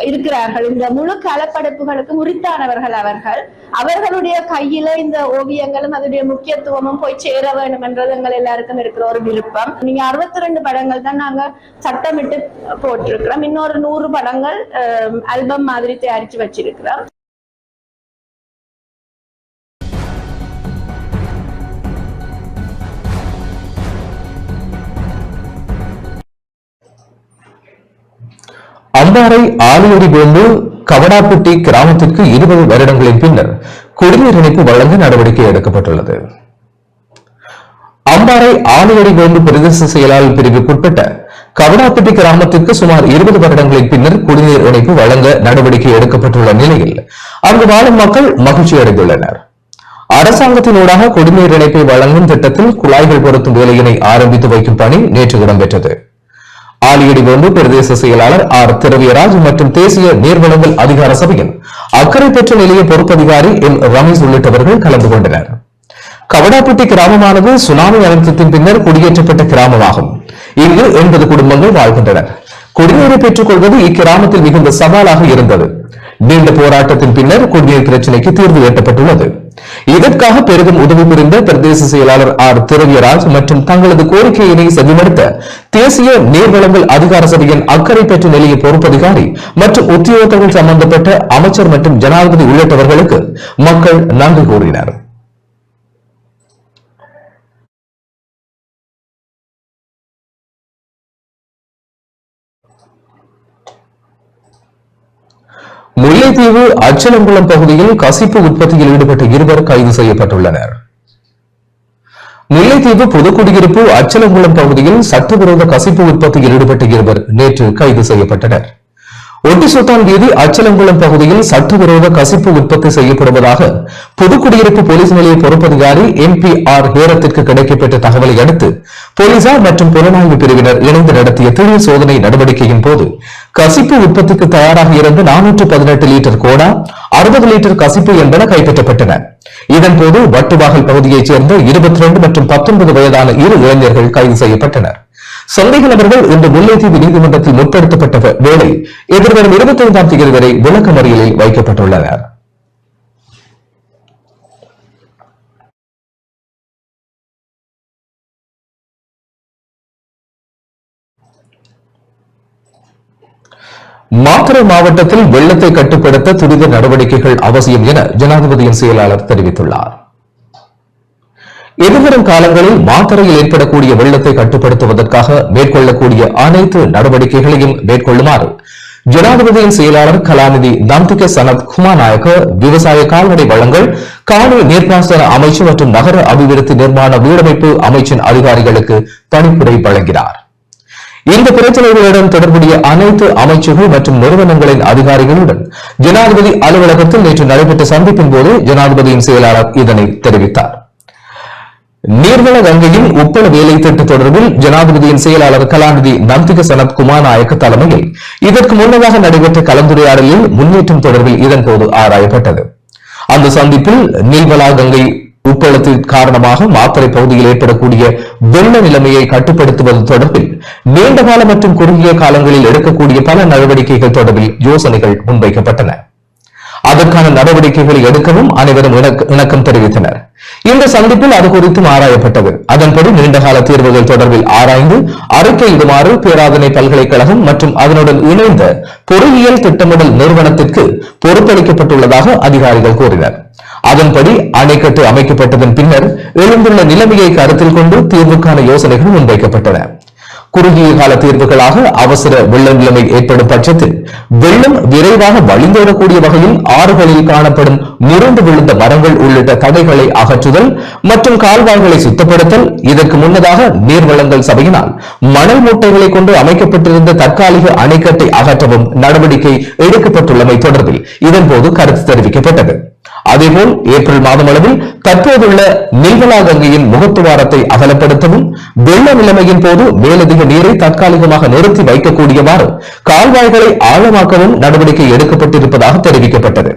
இருக்கிறார்கள். இந்த முழு கலப்படைப்புகளுக்கு உரித்தானவர்கள் அவர்களுடைய கையில இந்த ஓவியங்களும் அதனுடைய முக்கியத்துவமும் போய் சேர வேண்டும் என்றது எங்கள் எல்லாருக்கும் இருக்கிற ஒரு விருப்பம். நீங்க 62 படங்கள் தான் நாங்க சட்டமிட்டு போட்டிருக்கிறோம். இன்னொரு 100 படங்கள் ஆல்பம் மாதிரி தயாரிச்சு வச்சிருக்கிறோம். அம்பாறை ஆலியடி வேம்பு கவடாப்பட்டி கிராமத்திற்கு 20 வருடங்களின் பின்னர் குடிநீர் இணைப்பு வழங்க நடவடிக்கை எடுக்கப்பட்டுள்ளது. அம்பாறை ஆலியடி வேம்பு பிரதேச செயலாளர் பிரிவுக்குட்பட்ட கவடாப்பட்டி கிராமத்திற்கு சுமார் 20 வருடங்களின் பின்னர் குடிநீர் இணைப்பு வழங்க நடவடிக்கை எடுக்கப்பட்டுள்ள நிலையில் அங்கு வாழும் மக்கள் மகிழ்ச்சி அடைந்துள்ளனர். அரசாங்கத்தினூடாக குடிநீர் இணைப்பை வழங்கும் திட்டத்தில் குழாய்கள் பொருத்தும் வேலையினை ஆரம்பித்து வைக்கும் பணி நேற்று இடம்பெற்றது. ஆலியடி வேம்பு பிரதேச செயலாளர் ஆர் திரவியராஜ் மற்றும் தேசிய நீர்வளங்கள் அதிகார சபையின் அக்கறை பெற்ற நிலைய பொறுப்பதிகாரி எம் ரமேஷ் உள்ளிட்டவர்கள் கலந்து கொண்டனர். கவடாப்பட்டி கிராமமானது சுனாமி அனர்த்தத்தின் பின்னர் குடியேற்றப்பட்ட கிராமமாகும். இங்கு 80 குடும்பங்கள் வாழ்கின்றனர். குடிநீரை பெற்றுக் கொள்வது இக்கிராமத்தில் மிகுந்த சவாலாக இருந்தது. நீண்ட போராட்டத்தின் பின்னர் குடிநீர் பிரச்சினைக்கு தீர்வு எட்டப்பட்டுள்ளது. இதற்காக பெரிதும் உதவி புரிந்த பிரதேச செயலாளர் ஆர் திரவியராஜ் மற்றும் தங்களது கோரிக்கையினை செவிமடுத்த தேசிய நீர்வளங்கள் அதிகார சபையின் அக்கறை பெற்ற நிலைய பொறுப்பதிகாரி மற்றும் உத்தியோகத்தர்கள் சம்பந்தப்பட்ட அமைச்சர் மற்றும் ஜனாதிபதி உள்ளிட்டவர்களுக்கு மக்கள் நன்றி கூறினர். முல்லைத்தீவு அச்சலங்குளம் பகுதியில் கசிப்பு உற்பத்தியில் ஈடுபட்ட 2 கைது செய்யப்பட்டுள்ளனர். முல்லைத்தீவு புதுக்குடியிருப்பு அச்சலங்குளம் பகுதியில் சட்டவிரோத கசிப்பு உற்பத்தியில் ஈடுபட்ட 2 நேற்று கைது செய்யப்பட்டனர். ஒட்டிசுட்டான் வீதி அச்சலங்குளம் பகுதியில் சட்டவிரோத கசிப்பு உற்பத்தி செய்யப்படுவதாக புதுக்குடியிருப்பு போலீஸ் நிலைய பொறுப்பதிகாரி MP.R. ஹேரத்திற்கு கிடைக்கப்பட்ட தகவலை அடுத்து போலீசார் மற்றும் புலனாய்வு பிரிவினர் இணைந்து நடத்திய திடீர் சோதனை நடவடிக்கையின் போது கசிப்பு உற்பத்திக்கு தயாராக இருந்த 418 லிட்டர் கோடா, 60 லிட்டர் கசிப்பு என்பன கைப்பற்றப்பட்டன. இதன்போது வட்டுவாகல் பகுதியைச் சேர்ந்த 22 மற்றும் 19 வயதான 2 இளைஞர்கள் கைது செய்யப்பட்டனர். சந்தேக நபர்கள் இன்று முல்லைத்தீவு நீதிமன்றத்தில் முற்படுத்தப்பட்ட வேளை எதிர்வரும் 25ஆம் தேதி வரை விளக்கமறியலில் வைக்கப்பட்டுள்ளனர். மாத்தறை மாவட்டத்தில் வெள்ளத்தை கட்டுப்படுத்த துரித நடவடிக்கைகள் அவசியம் என ஜனாதிபதியின் செயலாளர் தெரிவித்துள்ளார். எதிர்வரும் காலங்களில் மாத்தறையில் ஏற்படக்கூடிய வெள்ளத்தை கட்டுப்படுத்துவதற்காக மேற்கொள்ளக்கூடிய அனைத்து நடவடிக்கைகளையும் மேற்கொள்ளுமாறு ஜனாதிபதியின் செயலாளர் கலாநிதி தம்திக சனத் குமாநாயக்க விவசாய கால்நடை வளங்கள் காணி நீர்ப்பாசன அமைச்சு மற்றும் நகர அபிவிருத்தி நிர்மாண வீடமைப்பு அமைச்சின் அதிகாரிகளுக்கு பணிப்புரை வழங்கினார். இந்த பிரச்சனைகளுடன் தொடர்புடைய அனைத்து அமைச்சுகள் மற்றும் நிறுவனங்களின் அதிகாரிகளுடன் ஜனாதிபதி அலுவலகத்தில் நேற்று நடைபெற்ற சந்திப்பின் போது ஜனாதிபதியின் செயலாளர் இதனை தெரிவித்தார். நீர்வள கங்கையின் உப்பள வேலை திட்ட தொடர்பில் ஜனாதிபதியின் செயலாளர் கலாநிதி நந்திக சனத் குமாநாயக்க தலைமையில் இதற்கு முன்னதாக நடைபெற்ற கலந்துரையாடலில் முன்னேற்றம் தொடர்பில் இதன்போது ஆராயப்பட்டது. அந்த சந்திப்பில் நீர்வள கங்கை உப்பளத்தின் காரணமாக மாத்தறை பகுதியில் ஏற்படக்கூடிய வெள்ள நிலைமையை கட்டுப்படுத்துவது தொடர்பில் நீண்டகால மற்றும் குறுகிய காலங்களில் எடுக்கக்கூடிய பல நடவடிக்கைகள் தொடர்பில் யோசனைகள் முன்வைக்கப்பட்டன. அதற்கான நடவடிக்கைகளை எடுக்கவும் அனைவரும் இணக்கம் தெரிவித்தனர். இந்த சந்திப்பில் அது குறித்தும் ஆராயப்பட்டது. அதன்படி நீண்டகால தீர்வுகள் தொடர்பில் ஆராய்ந்து அறிக்கையிடுமாறு பேராதனை பல்கலைக்கழகம் மற்றும் அதனுடன் இணைந்த பொறியியல் திட்டமிடல் நிறுவனத்திற்கு பொறுப்பளிக்கப்பட்டுள்ளதாக அதிகாரிகள் கூறினர். அதன்படி அணைக்கட்டு அமைக்கப்பட்டதன் பின்னர் எழுந்துள்ள நிலைமையை கருத்தில் கொண்டு தீர்வுக்கான யோசனைகள் முன்வைக்கப்பட்டன. குறுகிய கால தீர்வுகளாக அவசர வெள்ள நிலைமை ஏற்படும் பட்சத்தில் வெள்ளம் விரைவாக வழிந்தோடக்கூடிய வகையில் ஆறுகளில் காணப்படும் முறிந்து விழுந்த மரங்கள் உள்ளிட்ட தடைகளை அகற்றுதல் மற்றும் கால்வாய்களை சுத்தப்படுத்தல். இதற்கு முன்னதாக நீர்வளங்கள் சபையினால் மணல் மூட்டைகளை கொண்டு அமைக்கப்பட்டிருந்த தற்காலிக அணைக்கட்டை அகற்றவும் நடவடிக்கை எடுக்கப்பட்டுள்ளமை தொடர்பில் இதன்போது கருத்து தெரிவிக்கப்பட்டது. அதேபோல் ஏப்ரல் மாதம் அளவில் தற்போதுள்ள நீர்வள கங்கையின் முகத்துவாரத்தை அகலப்படுத்தவும் வெள்ள நிலைமையின் போது மேலதிக நீரை தற்காலிகமாக நிறுத்தி வைக்கக்கூடியவாறு கால்வாய்களை ஆழமாக்கவும் நடவடிக்கை எடுக்கப்பட்டிருப்பதாக தெரிவிக்கப்பட்டது.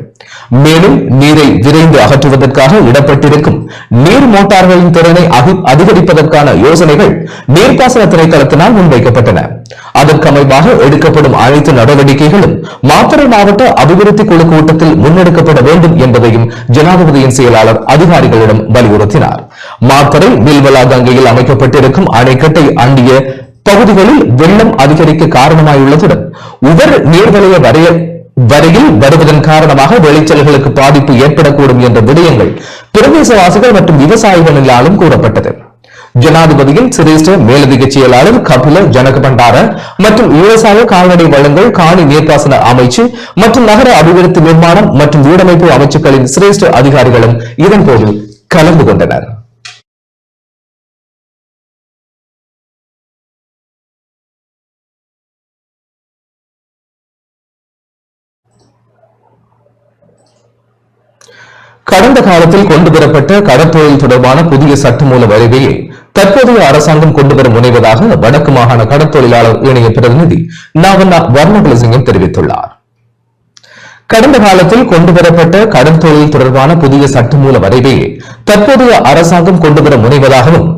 மேலும் நீரை விரைந்து அகற்றுவதற்காக இடப்பட்டிருக்கும் நீர் மோட்டார்களின் திறனை அதிகரிப்பதற்கான யோசனைகள் நீர்ப்பாசன திணைக்களத்தினால் முன்வைக்கப்பட்டன. அதற்கமைவாக எடுக்கப்படும் அனைத்து நடவடிக்கைகளும் மாத்தறை மாவட்ட அபிவிருத்தி குழு கூட்டத்தில் முன்னெடுக்கப்பட வேண்டும் என்பதையும் ஜனாதிபதியின் செயலாளர் அதிகாரிகளிடம் வலியுறுத்தினார். மாத்தறை நீர்வள கங்கையில் அமைக்கப்பட்டிருக்கும் அணைக்கட்டை அண்டிய பகுதிகளில் வெள்ளம் அதிகரிக்க காரணமாயுள்ளதுடன் உவர் நீர்வளைய வரையில் வருவதன் காரணமாக விளைச்சல்களுக்கு பாதிப்பு ஏற்படக்கூடும் என்ற விடயங்கள் பிரதேசவாசிகள் மற்றும் விவசாயிகளினாலும் கூறப்பட்டது. ஜனாதிபதியின் சிரேஷ்ட மேலதிக செயலாளர் கபில ஜனக பண்டார மற்றும் விவசாய கால்நடை வளங்கள் காணி நீர்ப்பாசன அமைச்சு மற்றும் நகர அபிவிருத்தி நிர்மாணம் மற்றும் வீடமைப்பு அமைச்சுக்களின் சிரேஷ்ட அதிகாரிகளும் இதன்போது கலந்து கொண்டனர். கடந்த காலத்தில் கொண்டுவரப்பட்ட கடற்தொழில் தொடர்பான புதிய சட்டமூல வரைவையை தற்போதைய அரசாங்கம் கொண்டுவர முனைவதாக வடக்கு மாகாண கடற்தொழிலாளர் இணைய பிரதிநிதி நாவண்ணா வர்ணகுலசிங்கம் தெரிவித்துள்ளார். கடந்த காலத்தில் கொண்டுவரப்பட்ட கடற்தொழில் தொடர்பான புதிய சட்டமூல வரைவையை தற்போதைய அரசாங்கம் கொண்டுவர முனைவதாகவும்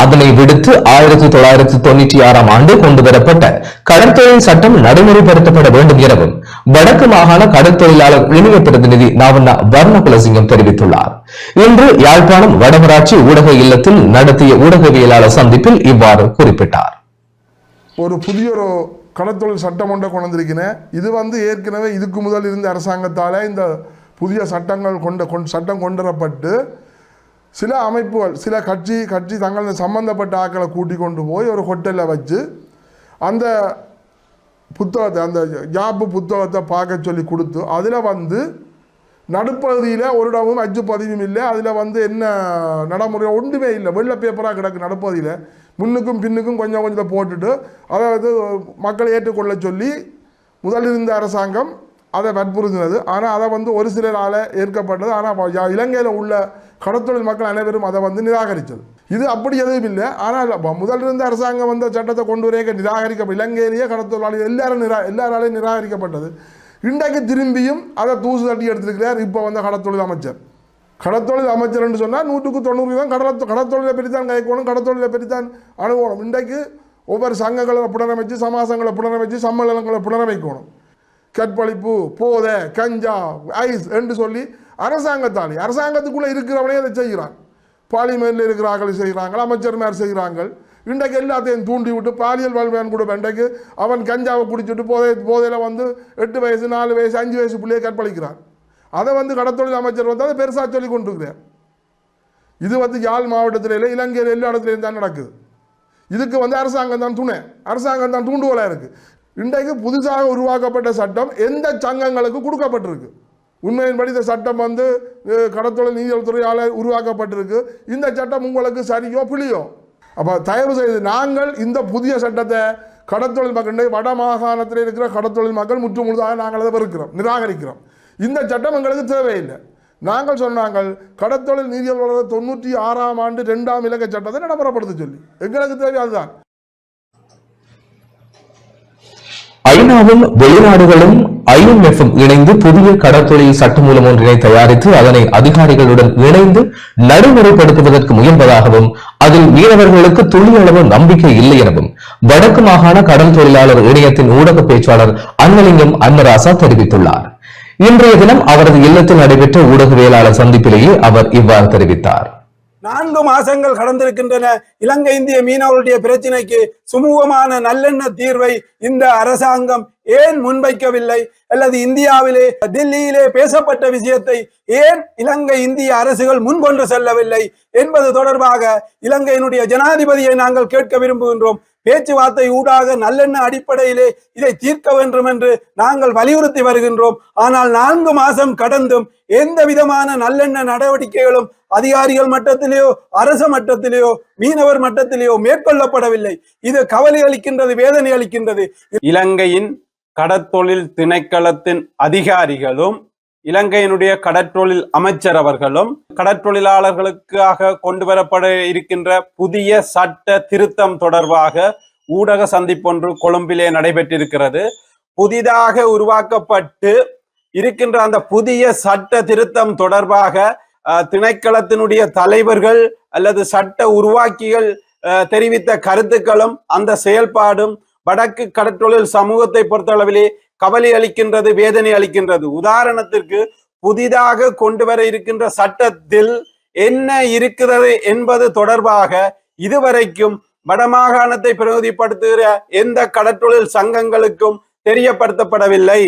அதனை விடுத்து 1996 ஆண்டு கொண்டுவரப்பட்ட கடற்தொழில் சட்டம் நடைமுறைப்படுத்தப்பட வேண்டும் எனவும் வடக்கு மாகாண கடற்தொழிலாளர் இணைய பிரதிநிதி நாவண்ணா வர்ணகுலசிங்கம் தெரிவித்துள்ளார். இன்று யாழ்ப்பாணம் வடமராட்சி ஊடக இல்லத்தில் நடத்திய ஊடகவியலாளர் சந்திப்பில் இவ்வாறு குறிப்பிட்டார். ஒரு புதிய கடற்தொழில் சட்டம் ஒன்றை கொண்டிருக்கிறேன். இது ஏற்கனவே இதுக்கு முதல் இருந்த அரசாங்கத்தால் இந்த புதிய சட்டம் கொண்டுவரப்பட்டு சில அமைப்புகள் சில கட்சி தங்கள் சம்பந்தப்பட்ட ஆக்களை கூட்டி கொண்டு போய் ஒரு ஹோட்டலில் வச்சு அந்த புத்தகத்தை அந்த ஜாப்பு புத்தகத்தை பார்க்க சொல்லி கொடுத்து அதில் நடுப்பகுதியில் ஒரு இடமும் அச்சு பதிவும் இல்லை. அதில் என்ன நடைமுறை ஒன்றுமே இல்லை. வெள்ளை பேப்பராக கிடக்கு நடுப்பகுதியில். முன்னுக்கும் பின்னுக்கும் கொஞ்சம் கொஞ்சத்தை போட்டுட்டு அதாவது மக்களை ஏற்றுக்கொள்ள சொல்லி முதலில் இருந்த அரசாங்கம் அதை வற்புறுத்தினது. ஆனால் அதை ஒரு சிலரால் ஏற்கப்பட்டது. ஆனால் இலங்கையில் உள்ள கடற்தொழில் மக்கள் அனைவரும் அதை நிராகரித்தது. இது அப்படி எதுவும் இல்லை. ஆனால் முதல் இருந்த அரசாங்கம் சட்டத்தை கொண்டு வரைய நிராகரிக்கப்பட்ட இலங்கையிலேயே கடற்தொழிலாளர்கள் எல்லாராலையும் நிராகரிக்கப்பட்டது. இன்றைக்கு திரும்பியும் அதை தூசு தட்டி எடுத்திருக்கிறார் இப்போ கடற்தொழில் அமைச்சர். கடற்தொழில் அமைச்சர் என்று சொன்னால் 100% தான் கடற்தொழிலை பற்றித்தான் கைக்கணும், கடற்தொழிலை பற்றித்தான் அனுபவம். இன்றைக்கு ஒவ்வொரு சங்கங்களை புனரமைச்சு சமாசங்களை புனரமைச்சு சம்மேளனங்களை புனரமைக்கணும். கற்பழிப்பு, போதை, கஞ்சா, ஐஸ் என்று சொல்லி அரசாங்கத்துக்குள்ளே இருக்கிறவனே அதை செய்கிறான். பார்லிமெண்ட்டில் இருக்கிறார்கள் செய்கிறாங்க, அமைச்சர்மார் செய்கிறாங்க. இன்றைக்கு எல்லாத்தையும் தூண்டி விட்டு பாலியல் வல்வேன் கூட இன்றைக்கு அவன் கஞ்சாவை குடிச்சிட்டு போதையில் 8 வயசு 4 வயசு 5 வயசு பிள்ளையை கற்பழிக்கிறான். அதை கடற்தொழில் அமைச்சர் அதை பெருசாக சொல்லி கொண்டிருக்கிறார். இது யாழ் மாவட்டத்தில் இல்லை, இலங்கையில் எல்லா இடத்துலையும் தான் நடக்குது. இதுக்கு அரசாங்கம் தான் துணை, அரசாங்கம் தான் தூண்டுகோலாக இருக்குது. இன்றைக்கு புதுசாக உருவாக்கப்பட்ட சட்டம் எந்த சங்கங்களுக்கு கொடுக்கப்பட்டிருக்கு? உண்மையின்படி இந்த சட்டம் வந்து கடத்தொழில் நீதியல் துறையால் உருவாக்கப்பட்டிருக்கு. இந்த சட்டம் உங்களுக்கு சரியோ பிழையோ? அப்போ தயவு செய்து நாங்கள் இந்த புதிய சட்டத்தை கடத்தொழில் மக்கள் வட மாகாணத்தில் இருக்கிற கடத்தொழில் மக்கள் முற்று முழுதாக நாங்கள் அதை வெறுக்கிறோம், நிராகரிக்கிறோம். இந்த சட்டம் எங்களுக்கு தேவையில்லை. நாங்கள் சொன்னாங்கள் கடத்தொழில் நீதியல் 96ஆம் ஆண்டு 2ஆம் இலக்க சட்டத்தை நடைமுறைப்படுத்த சொல்லி எங்களுக்கு தேவை அதுதான். ஐநாவும் வெளிநாடுகளும் IMF-ம் இணைந்து புதிய கடற்தொழில் சட்டமூலம் ஒன்றினை தயாரித்து அதனை அதிகாரிகளுடன் இணைந்து நடைமுறைப்படுத்துவதற்கு முயல்வதாகவும் அதில் மீனவர்களுக்கு துளியளவு நம்பிக்கை இல்லை எனவும் வடக்கு மாகாண கடல் தொழிலாளர் இணையத்தின் ஊடக பேச்சாளர் அன்னலிங்கம் அன்னராசா தெரிவித்துள்ளார். இன்றைய தினம் அவரது இல்லத்தில் நடைபெற்ற ஊடகவியலாளர் சந்திப்பிலேயே அவர் இவ்வாறு தெரிவித்தார். 4 மாசங்கள் கடந்திருக்கின்றன. இலங்கை இந்திய மீனவர்களுடைய பிரச்சினைக்கு சுமூகமான நல்லெண்ண தீர்வை இந்த அரசாங்கம் ஏன் முன்வைக்கவில்லை? அல்லது இந்தியாவிலே டெல்லியிலே பேசப்பட்ட விஷயத்தை ஏன் இலங்கை இந்திய அரசுகள் முன்கொண்டு செல்லவில்லை என்பது தொடர்பாக இலங்கையினுடைய ஜனாதிபதியை நாங்கள் கேட்க விரும்புகின்றோம். பேச்சுவார்த்தை ஊடாக நல்லெண்ண அடிப்படையிலே இதை தீர்க்க வேண்டும் என்று நாங்கள் வலியுறுத்தி வருகின்றோம். ஆனால் 4 மாசம் கடந்தும் எந்த விதமான நல்லெண்ண நடவடிக்கைகளும் அதிகாரிகள் மட்டத்திலேயோ அரச மட்டத்திலேயோ மீனவர் மட்டத்திலேயோ மேற்கொள்ளப்படவில்லை. இது கவலை அளிக்கின்றது, வேதனை அளிக்கின்றது. இலங்கையின் கடற்தொழில் திணைக்களத்தின் அதிகாரிகளும் இலங்கையினுடைய கடற்றொழில் அமைச்சர் அவர்களும் கடற்றொழிலாளர்களுக்காக கொண்டு வரப்பட இருக்கின்ற புதிய சட்ட திருத்தம் தொடர்பாக ஊடக சந்திப்பொன்று கொழும்பிலே நடைபெற்றிருக்கிறது. புதிதாக உருவாக்கப்பட்டு இருக்கின்ற அந்த புதிய சட்ட திருத்தம் தொடர்பாக திணைக்களத்தினுடைய தலைவர்கள் அல்லது சட்ட உருவாக்கிகள் தெரிவித்த கருத்துக்களும் அந்த செயல்பாடும் வடக்கு கடற்றொழில் சமூகத்தை பொறுத்தளவிலே கவலை அளிக்கின்றது, வேதனை அளிக்கின்றது. உதாரணத்திற்கு புதிதாக கொண்டு வர இருக்கின்ற சட்டத்தில் என்ன இருக்கிறது என்பது தொடர்பாக இதுவரைக்கும் வடமாகாணத்தை பிரதிநிதிப்படுத்துகிற எந்த கடற்றொழில் சங்கங்களுக்கும் தெரியப்படுத்தப்படவில்லை.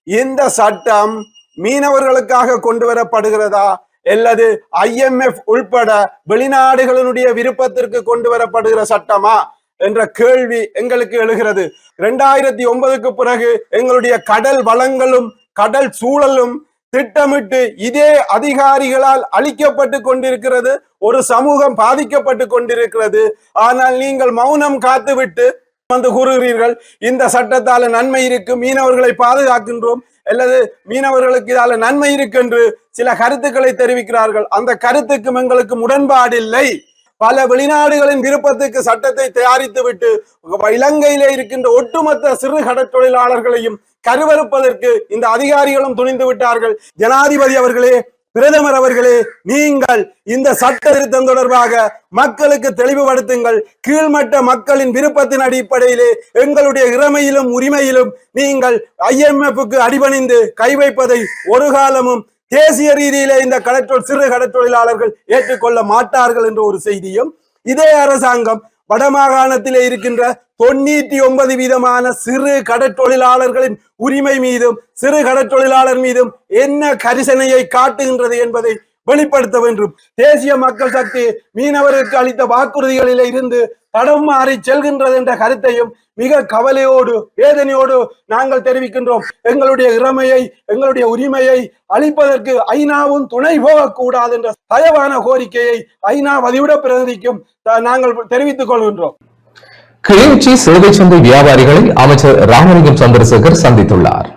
இந்த சட்டம் மீனவர்களுக்காக கொண்டு வரப்படுகிறதா அல்லது IMF உள்பட வெளிநாடுகளினுடைய விருப்பத்திற்கு கொண்டு வரப்படுகிற சட்டமா என்ற கேள்வி எங்களுக்கு எழுகிறது. 2009க்கு பிறகு எங்களுடைய கடல் வளங்களும் கடல் சூழலும் திட்டமிட்டு இதே அதிகாரிகளால் அழிக்கப்பட்டு கொண்டிருக்கிறது. ஒரு சமூகம் பாதிக்கப்பட்டு கொண்டிருக்கிறது. ஆனால் நீங்கள் மௌனம் காத்துவிட்டு வந்து கூறுகிறீர்கள் இந்த சட்டத்தால நன்மை இருக்கு, மீனவர்களை பாதுகாக்கின்றோம் அல்லது மீனவர்களுக்கு இதால நன்மை இருக்கு என்று சில கருத்துக்களை தெரிவிக்கிறார்கள். அந்த கருத்துக்கும் எங்களுக்கு முரண்பாடில்லை. பல வெளிநாடுகளின் விருப்பத்துக்கு சட்டத்தை தயாரித்து விட்டு இலங்கையிலே இருக்கின்ற ஒட்டுமொத்த சிறு கடற்தொழிலாளர்களையும் கருவறுப்பதற்கு இந்த அதிகாரிகளும் துணிந்து விட்டார்கள். ஜனாதிபதி அவர்களே, பிரதமர் அவர்களே, நீங்கள் இந்த சட்ட திருத்தம் தொடர்பாக மக்களுக்கு தெளிவுபடுத்துங்கள். கீழ்மட்ட மக்களின் விருப்பத்தின் அடிப்படையிலே எங்களுடைய இறமையிலும் உரிமையிலும் நீங்கள் IMF-க்கு அடிபணிந்து கை வைப்பதை ஒரு காலமும் தேசிய ரீதியிலே இந்த சிறு கடற்தொழிலாளர்கள் ஏற்றுக்கொள்ள மாட்டார்கள் என்ற ஒரு செய்தியும், இதே அரசாங்கம் வடமாகாணத்திலே இருக்கின்ற 99% சிறு கடற்தொழிலாளர்களின் உரிமை மீதும் சிறு கடற்தொழிலாளர் மீதும் என்ன கரிசனையை காட்டுகின்றது என்பதை வெளிப்படுத்த வேண்டும். தேசிய மக்கள் சக்தி மீனவருக்கு அளித்த வாக்குறுதிகளில் இருந்து தடம் மாறி செல்கின்றது என்ற கருத்தையும் மிக கவலையோடு வேதனையோடு நாங்கள் தெரிவிக்கின்றோம். எங்களுடைய இறமையை எங்களுடைய உரிமையை அளிப்பதற்கு ஐநாவும் துணை போகக்கூடாது என்ற தயவான கோரிக்கையை ஐநா வதிவிட பிரதிநிதிக்கும் நாங்கள் தெரிவித்துக் கொள்கின்றோம். கிளிநொச்சி சேவை சந்தை வியாபாரிகளை அமைச்சர் ராமலிங்கம் சந்திரசேகர் சந்தித்துள்ளார்.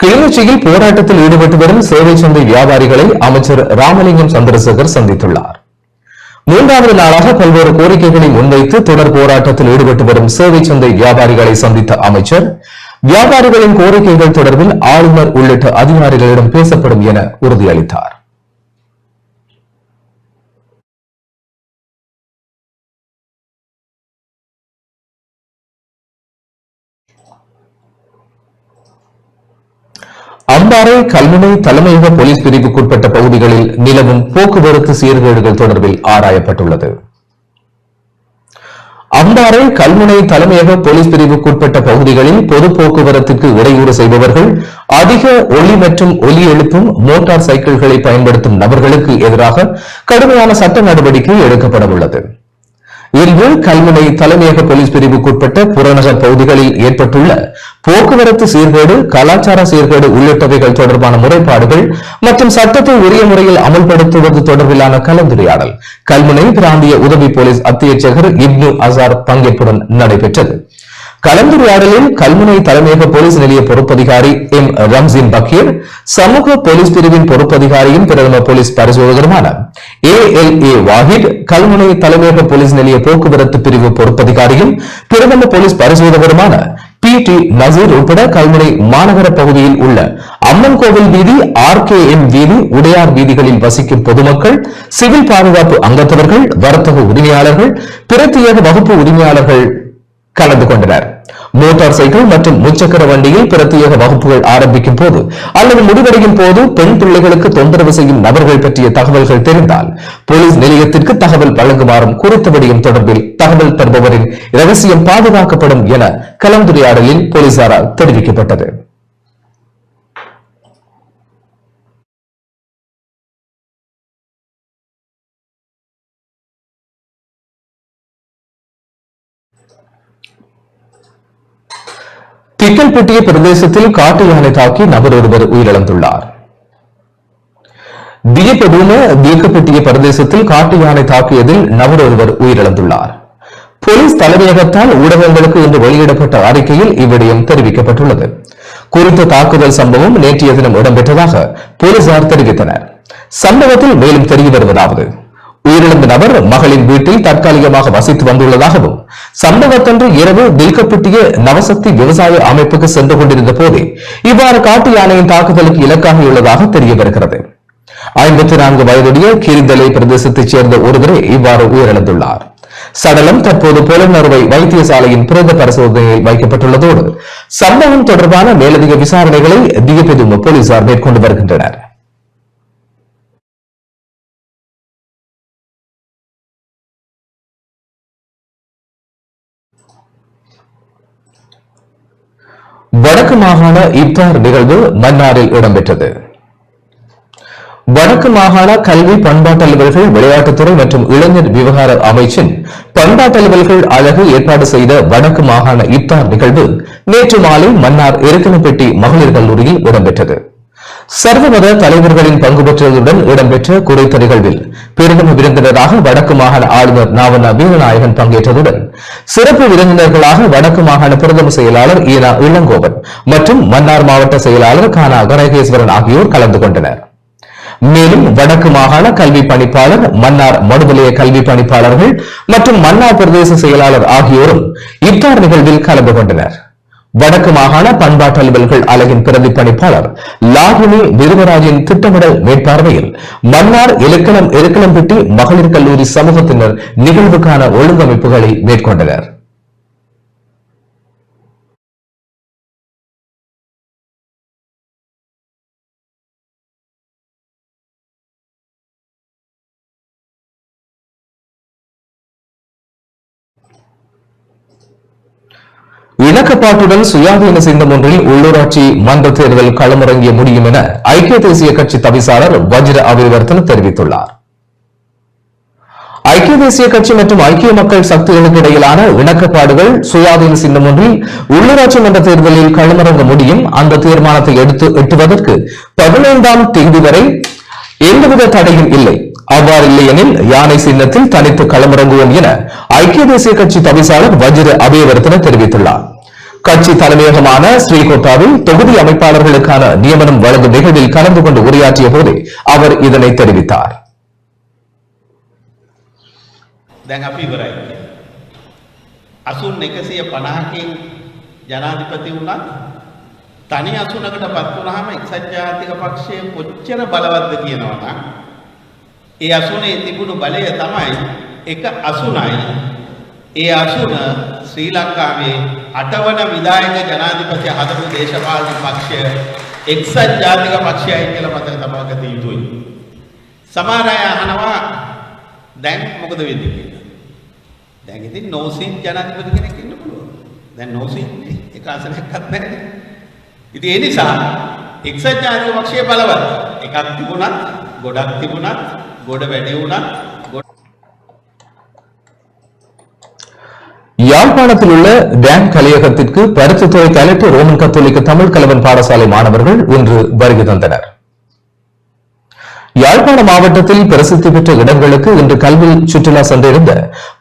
கிளிநொச்சியில் போராட்டத்தில் ஈடுபட்டு வரும் சேவை சந்தை வியாபாரிகளை அமைச்சர் ராமலிங்கம் சந்திரசேகர் சந்தித்துள்ளார். 3வது நாளாக பல்வேறு கோரிக்கைகளை முன்வைத்து தொடர் போராட்டத்தில் ஈடுபட்டு வரும் சேவை சந்தை வியாபாரிகளை சந்தித்த அமைச்சர் வியாபாரிகளின் கோரிக்கைகள் தொடர்பில் ஆளுநர் உள்ளிட்ட அதிகாரிகளிடம் பேசப்படும் என உறுதியளித்தார். அம்பாறை கல்முனை தலைமையக போலீஸ் பிரிவுக்குட்பட்ட பகுதிகளில் நிலவும் போக்குவரத்து சீர்கேடுகள் தொடர்பில் ஆராயப்பட்டுள்ளது. அம்பாறை கல்முனை தலைமையக போலீஸ் பிரிவுக்குட்பட்ட பகுதிகளில் பொது போக்குவரத்துக்கு இடையூறு செய்பவர்கள், அதிக ஒளி மற்றும் ஒலி எழுப்பும் மோட்டார் சைக்கிள்களை பயன்படுத்தும் நபர்களுக்கு எதிராக கடுமையான சட்ட நடவடிக்கை எடுக்கப்பட உள்ளது. இன்று கல்முனை தலைமையக போலீஸ் பிரிவுக்குட்பட்ட புறநகர் பகுதிகளில் ஏற்பட்டுள்ள போக்குவரத்து சீர்கேடு, கலாச்சார சீர்கேடு உள்ளிட்டவைகள் தொடர்பான முறைப்பாடுகள் மற்றும் சட்டத்தை உரிய முறையில் அமல்படுத்துவது தொடர்பிலான கலந்துரையாடல் கல்முனை பிராந்திய உதவி போலீஸ் அத்தியட்சகர் இப்னு அசார் பங்கேற்புடன் நடைபெற்றது. கலந்துரையாடலில் கல்முனை தலைமையக போலீஸ் நிலைய பொறுப்பதிகாரி எம் ரம்சின் பக்கீர், சமூக போலீஸ் பிரிவின் பொறுப்பதிகாரியும் பிரதம போலீஸ் பரிசோதகருமான ALA வாஹித், கல்முனை தலைமையக போலீஸ் நிலைய போக்குவரத்து பிரிவு பொறுப்பதிகாரியும் பிரதம போலீஸ் பரிசோதகருமான PT நசீர் உட்பட கல்முனை மாநகர பகுதியில் உள்ள அம்மன் கோவில் வீதி, RKM வீதி, உடையார் வீதிகளில் வசிக்கும் பொதுமக்கள், சிவில் பாதுகாப்பு அங்கத்தவர்கள், வர்த்தக உரிமையாளர்கள், பிரத்யேக வகுப்பு உரிமையாளர்கள் கலந்து கொண்டனர். மோட்டார் சைக்கிள் மற்றும் முச்சக்கர வண்டியில் பிரத்யேக வகுப்புகள் ஆரம்பிக்கும் போது அல்லது முடிவடையும் போது பெண் பிள்ளைகளுக்கு தொந்தரவு செய்யும் நபர்கள் பற்றிய தகவல்கள் தெரிந்தால் போலீஸ் நிலையத்திற்கு தகவல் வழங்குமாறும் குறித்த விடயம் தொடர்பில் தகவல் தருபவரின் இரகசியம் பாதுகாக்கப்படும் என கலந்துரையாடலில் போலீசாரால் தெரிவிக்கப்பட்டது. திக்கல்பட்டிய பிரதேசத்தில் காட்டு யானை தாக்கி நபர் ஒருவர் உயிரிழந்துள்ளார். தீக்கப்பட்டிய பிரதேசத்தில் காட்டு யானை தாக்கியதில் நபர் ஒருவர் உயிரிழந்துள்ளார். போலீஸ் தலைமையகத்தால் ஊடகங்களுக்கு இன்று வெளியிடப்பட்ட அறிக்கையில் இவ்விடயம் தெரிவிக்கப்பட்டுள்ளது. குறித்த தாக்குதல் சம்பவம் நேற்றைய தினம் இடம்பெற்றதாக போலீசார் தெரிவித்தனர். சம்பவத்தில் மேலும் தெரிய வருவதாவது, உயிரிழந்த நபர் மகளின் வீட்டில் தற்காலிகமாக வசித்து வந்துள்ளதாகவும் சம்பவத்தன்று இரவு தில்கப்பட்டிய நவசக்தி விவசாய அமைப்புக்கு சென்று கொண்டிருந்த போதே இவ்வாறு காட்டு யானையின் தாக்குதலுக்கு இலக்காகியுள்ளதாக தெரிய வருகிறது. 54 வயதுடைய கீரிதலை பிரதேசத்தைச் சேர்ந்த ஒருவரே இவ்வாறு உயிரிழந்துள்ளார். சடலம் தற்போது புலனறுவை வைத்தியசாலையின் பிரேத பரிசோதனையில் வைக்கப்பட்டுள்ளதோடு சம்பவம் தொடர்பான மேலதிக விசாரணைகளை திகப்பெதும போலீசார் மேற்கொண்டு வருகின்றனர். வடக்கு மாகாண இப்தார் நிகழ்வு மன்னாரில் இடம்பெற்றது. வடக்கு மாகாண கல்வி பண்பாட்டு அலுவல்கள், விளையாட்டுத்துறை மற்றும் இளைஞர் விவகார அமைச்சின் பண்பாட்டு அலுவல்கள் அழகு ஏற்பாடு செய்த வடக்கு மாகாண இப்தார் நிகழ்வு நேற்று மாலை மன்னார் எருக்கனப்பட்டி மகளிர் கல்லூரியில் இடம்பெற்றது. சர்வமத தலைவர்களின் பங்கு பெற்றதுடன் இடம்பெற்ற குறித்த நிகழ்வில் பிரதம விருந்தினராக வடக்கு மாகாண ஆளுநர் நாவண்ணா வீரநாயகன் பங்கேற்றதுடன் சிறப்பு விருந்தினர்களாக வடக்கு மாகாண பிரதம செயலாளர் ஈனா இளங்கோவன் மற்றும் மன்னார் மாவட்ட செயலாளர் கானா கனகேஸ்வரன் ஆகியோர் கலந்து கொண்டனர். மேலும் வடக்கு மாகாண கல்வி பணிப்பாளர், மன்னார் மடுவலய கல்வி பணிப்பாளர்கள் மற்றும் மன்னார் பிரதேச செயலாளர் ஆகியோரும் இப்தார் நிகழ்வில் கலந்து கொண்டனர். வடக்கு மாகாண பண்பாட்டு அலுவல்கள் அலகின் பிரதி பணிப்பாளர் லாகினி விருவராஜின் திட்டமிடல் மேற்பார்வையில் மன்னார் எருக்கலம்பட்டி மகளிர் கல்லூரி சமூகத்தினர் நிகழ்வுக்கான ஒழுங்கமைப்புகளை மேற்கொண்டனர். இணக்கப்பாட்டுடன் சுயாதீன சின்னம் ஒன்றில் உள்ளூராட்சி மன்ற தேர்தல் களமிறங்கிய முடியும் என ஐக்கிய தேசிய கட்சி தவிசாளர் வஜ்ர அபிவர்த்தன தெரிவித்துள்ளார். ஐக்கிய தேசிய கட்சி மற்றும் ஐக்கிய மக்கள் சக்திகளுக்கு இடையிலான இணக்கப்பாடுகள் சுயாதீன சின்னம் ஒன்றில் உள்ளூராட்சி மன்ற தேர்தலில் களமிறங்க முடியும். அந்த தீர்மானத்தை எட்டுவதற்கு 15ஆம் தேதி வரை எந்தவித தடையும் இல்லை. அவ்வாறு இல்லையெனில் யானை சின்னத்தில் தனித்து களமிறங்குவோம் என ஐக்கிய தேசிய கட்சி தவிசாளர் வஜ்ர அபிவர்த்தன தெரிவித்துள்ளார். கட்சி தலைமையகமான ஸ்ரீகோட்டாவில் தொகுதி அமைப்பாளர்களுக்கான நியமனம் வழங்கும் நிகழ்வில் கலந்து கொண்டு உரையாற்றிய போதே அவர் இதனை தெரிவித்தார். ජනාධිපති වුණත් තනි අසුනකට පත් වුණාම එක්සත් ජාතික පක්ෂය කොච්චර බලවත්ද කියනවා නම් ඒ අසුනේ තිබුණු බලය තමයි එක අසුනයි. ඒ අසුන ශ්‍රී ලංකාවේ 8 වන විධායක ජනාධිපති හදපු දේශපාලන පක්ෂය එක්සත් ජාතික පක්ෂයයි කියලා මතක තබා ගත යුතුයි. සමහර අය අහනවා දැන් මොකද වෙන්නේ කියලා. දැන් ඉතින් නෝසින් ජනාධිපති කෙනෙක් ඉන්න පුළුවන්. දැන් නෝසින් එක ආසනයක්වත් නැහැ. ඉතින් ඒ නිසා එක්සත් ජාතික පක්ෂය බලවත්. එකක් තිබුණත්, ගොඩක් තිබුණත්, ගොඩ වැඩි වුණත් யாழ்ப்பாணத்தில் உள்ள டேம் கலையகத்திற்கு பருத்தித்துறை கலெக்டர் ரோமன் கத்தோலிக்க தமிழ் கலவன் பாடசாலை மாணவர்கள் இன்று வருகை தந்தனர். யாழ்ப்பாண மாவட்டத்தில் பிரசித்தி பெற்ற இடங்களுக்கு இன்று கல்வி சுற்றுலா சென்றிருந்த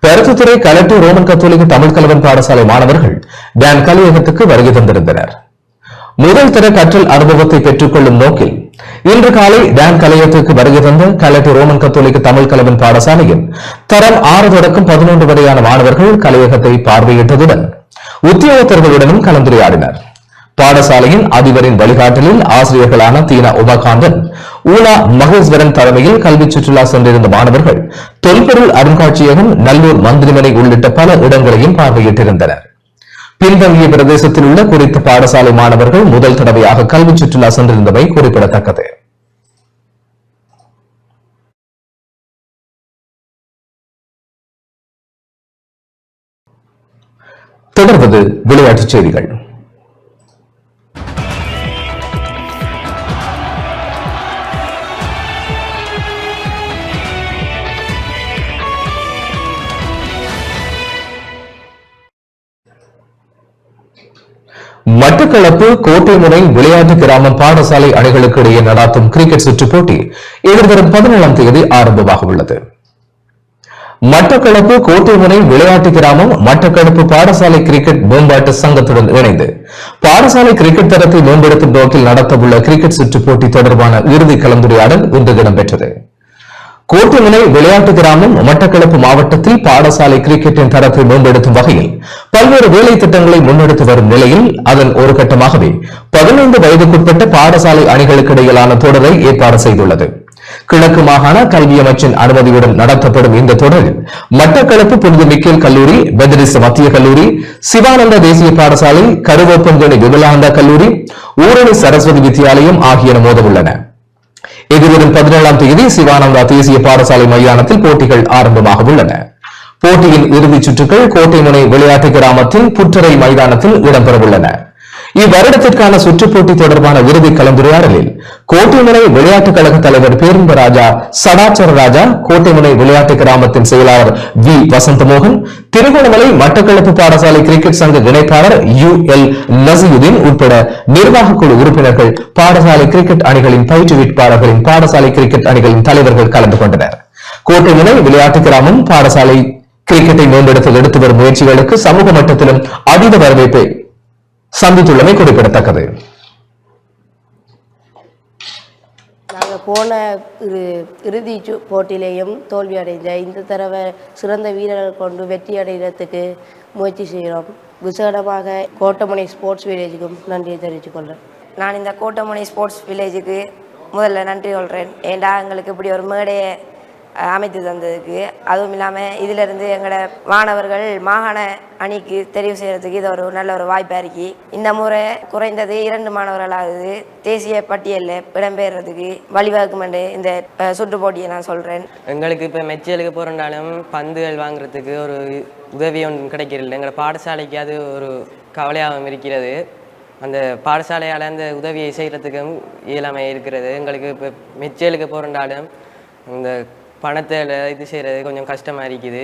பருத்தித்துறை கலெக்டர் ரோமன் கத்தோலிக்க தமிழ் கலவன் பாடசாலை மாணவர்கள் டேம் கலையகத்துக்கு வருகை தந்திருந்தனர். முதல் தர கற்றல் அனுபவத்தை பெற்றுக் கொள்ளும் நோக்கில் இன்று காலை டேம் கலையகத்துக்கு வருகை தந்த கலெக்டர் ரோமன் கத்தோலிக்க தமிழ் கலவன் பாடசாலையில் தரம் 6 தொடக்கம் 11 வரையான மாணவர்கள் கலையகத்தை பார்வையிட்டதுடன் உத்தியோகத்தர்களுடனும் கலந்துரையாடினர். பாடசாலையின் அதிபரின் வழிகாட்டலில் ஆசிரியர்களான தீனா உமாகாந்தன், ஊனா மகேஸ்வரன் தலைமையில் கல்வி சுற்றுலா சென்றிருந்த மாணவர்கள் தொல்பொருள் அருங்காட்சியகம், நல்லூர் மந்திரிமனை உள்ளிட்ட பல இடங்களையும் பார்வையிட்டிருந்தனர். பின்தங்கிய பிரதேசத்தில் உள்ள குறித்த பாடசாலை மாணவர்கள் முதல் தடவையாக கல்வி சுற்றுலா சென்றிருந்தமை குறிப்பிடத்தக்கது. தொடர்வது விளையாட்டுச் செய்திகள். மட்டக்களப்பு கோட்டைமுனை விளையாட்டு கிராமம் பாடசாலை அணிகளுக்கு இடையே நடாத்தும் கிரிக்கெட் சுற்றுப் போட்டி எதிர்வரும் 17ஆம் தேதி ஆரம்பமாக உள்ளது. மட்டக்களப்பு கோட்டைமுனை விளையாட்டு கிராமம் மட்டக்களப்பு பாடசாலை கிரிக்கெட் மேம்பாட்டு சங்கத்துடன் இணைந்து பாடசாலை கிரிக்கெட் தரத்தை மேம்படுத்தும் நோக்கில் நடத்தவுள்ள கிரிக்கெட் சுற்றுப் போட்டி தொடர்பான இறுதி கலந்துரையாடல் இன்று இடம்பெற்றது. கோட்டைமுனை விளையாட்டு கிராமம் மட்டக்களப்பு மாவட்டத்தில் பாடசாலை கிரிக்கெட்டின் தரத்தை மேம்படுத்தும் வகையில் பல்வேறு வேலை திட்டங்களை முன்னெடுத்து வரும் நிலையில் அதன் ஒரு கட்டமாகவே 15 வயதுக்குட்பட்ட பாடசாலை அணிகளுக்கு இடையிலான தொடரை ஏற்பாடு செய்துள்ளது. கிழக்கு மாகாண கல்வி அமைச்சின் அனுமதியுடன் நடத்தப்படும் இந்த தொடரில் மட்டக்களப்பு புனித மிக்கேல் கல்லூரி, பெதரிஸ் மத்திய கல்லூரி, சிவானந்த தேசிய பாடசாலை, கருவேப்பங்கனி விமலானந்தா கல்லூரி, ஊரணி சரஸ்வதி வித்தியாலயம் ஆகியன மோதவுள்ளன. எதிர்வரும் 17ஆம் தேதி சிவானந்தா தேசிய பாடசாலை மைதானத்தில் போட்டிகள் ஆரம்பமாக உள்ளன. போட்டியின் இறுதிச் சுற்றுகள் கோட்டைமுனை விளையாட்டு கிராமத்தில் புற்றரை மைதானத்தில் இடம்பெறவுள்ளன. இவ்வருடத்திற்கான சுற்றுப் போட்டி தொடர்பான இறுதி கலந்துரையாடலில் கோட்டைமுனை விளையாட்டுக் கழக தலைவர் பேரும்பராஜா சடாச்சர ராஜா, கோட்டைமுனை விளையாட்டு கிராமத்தின் செயலாளர் வி வசந்தமோகன், திருகோணமலை மட்டக்களப்பு பாடசாலை கிரிக்கெட் சங்க இணைப்பாளர் UL நசியுதீன் உட்பட நிர்வாக குழு உறுப்பினர்கள், பாடசாலை கிரிக்கெட் அணிகளின் பயிற்றுவிப்பாளர்களின், பாடசாலை கிரிக்கெட் அணிகளின் தலைவர்கள் கலந்து கொண்டனர். கோட்டைமுனை விளையாட்டு கிராமம் பாடசாலை கிரிக்கெட்டை மேம்படுத்த எடுத்து வரும் முயற்சிகளுக்கு சமூக மட்டத்திலும் அதீத வரவேற்பை சந்தித்துள்ளமை குறிப்பிடத்தக்கது. நாங்கள் போன இறுதி போட்டியிலையும் தோல்வி அடைந்த இந்த தடவை சிறந்த வீரர்கள் கொண்டு வெற்றி அடைகிறதுக்கு முயற்சி செய்கிறோம். விசேடமாக கோட்டமுனை ஸ்போர்ட்ஸ் வில்லேஜுக்கும் நன்றியை தெரிவித்துக் கொள்கிறேன். நான் இந்த கோட்டமுனை ஸ்போர்ட்ஸ் வில்லேஜுக்கு முதல்ல நன்றி கொள்கிறேன். ஏண்டா எங்களுக்கு இப்படி ஒரு மேடையை அமைத்து தந்ததுக்கு. அதுவும் இல்லாமல் இதிலிருந்து எங்களோட மாணவர்கள் மாகாண அணிக்கு தெரிவு செய்கிறதுக்கு இது ஒரு நல்ல ஒரு வாய்ப்பாக இருக்கு. இந்த முறை குறைந்தது 2 மாணவர்களாவது தேசிய பட்டியலில் இடம்பெறுறதுக்கு வழிவகுக்கும் என்று இந்த சுற்று போட்டியை நான் சொல்கிறேன். எங்களுக்கு இப்போ மெச்சலுக்கு போகிறனாலும் பந்துகள் வாங்குறதுக்கு ஒரு உதவி ஒன்று கிடைக்கிறது. எங்களோட பாடசாலைக்கு அது ஒரு கவலையாகவும் இருக்கிறது. அந்த பாடசாலையால் அந்த உதவியை செய்கிறதுக்கும் இயலாமை இருக்கிறது. எங்களுக்கு இப்போ மெச்சலுக்கு போகிறனாலும் இந்த பணத்தை இது செய்கிறது கொஞ்சம் கஷ்டமாக இருக்குது.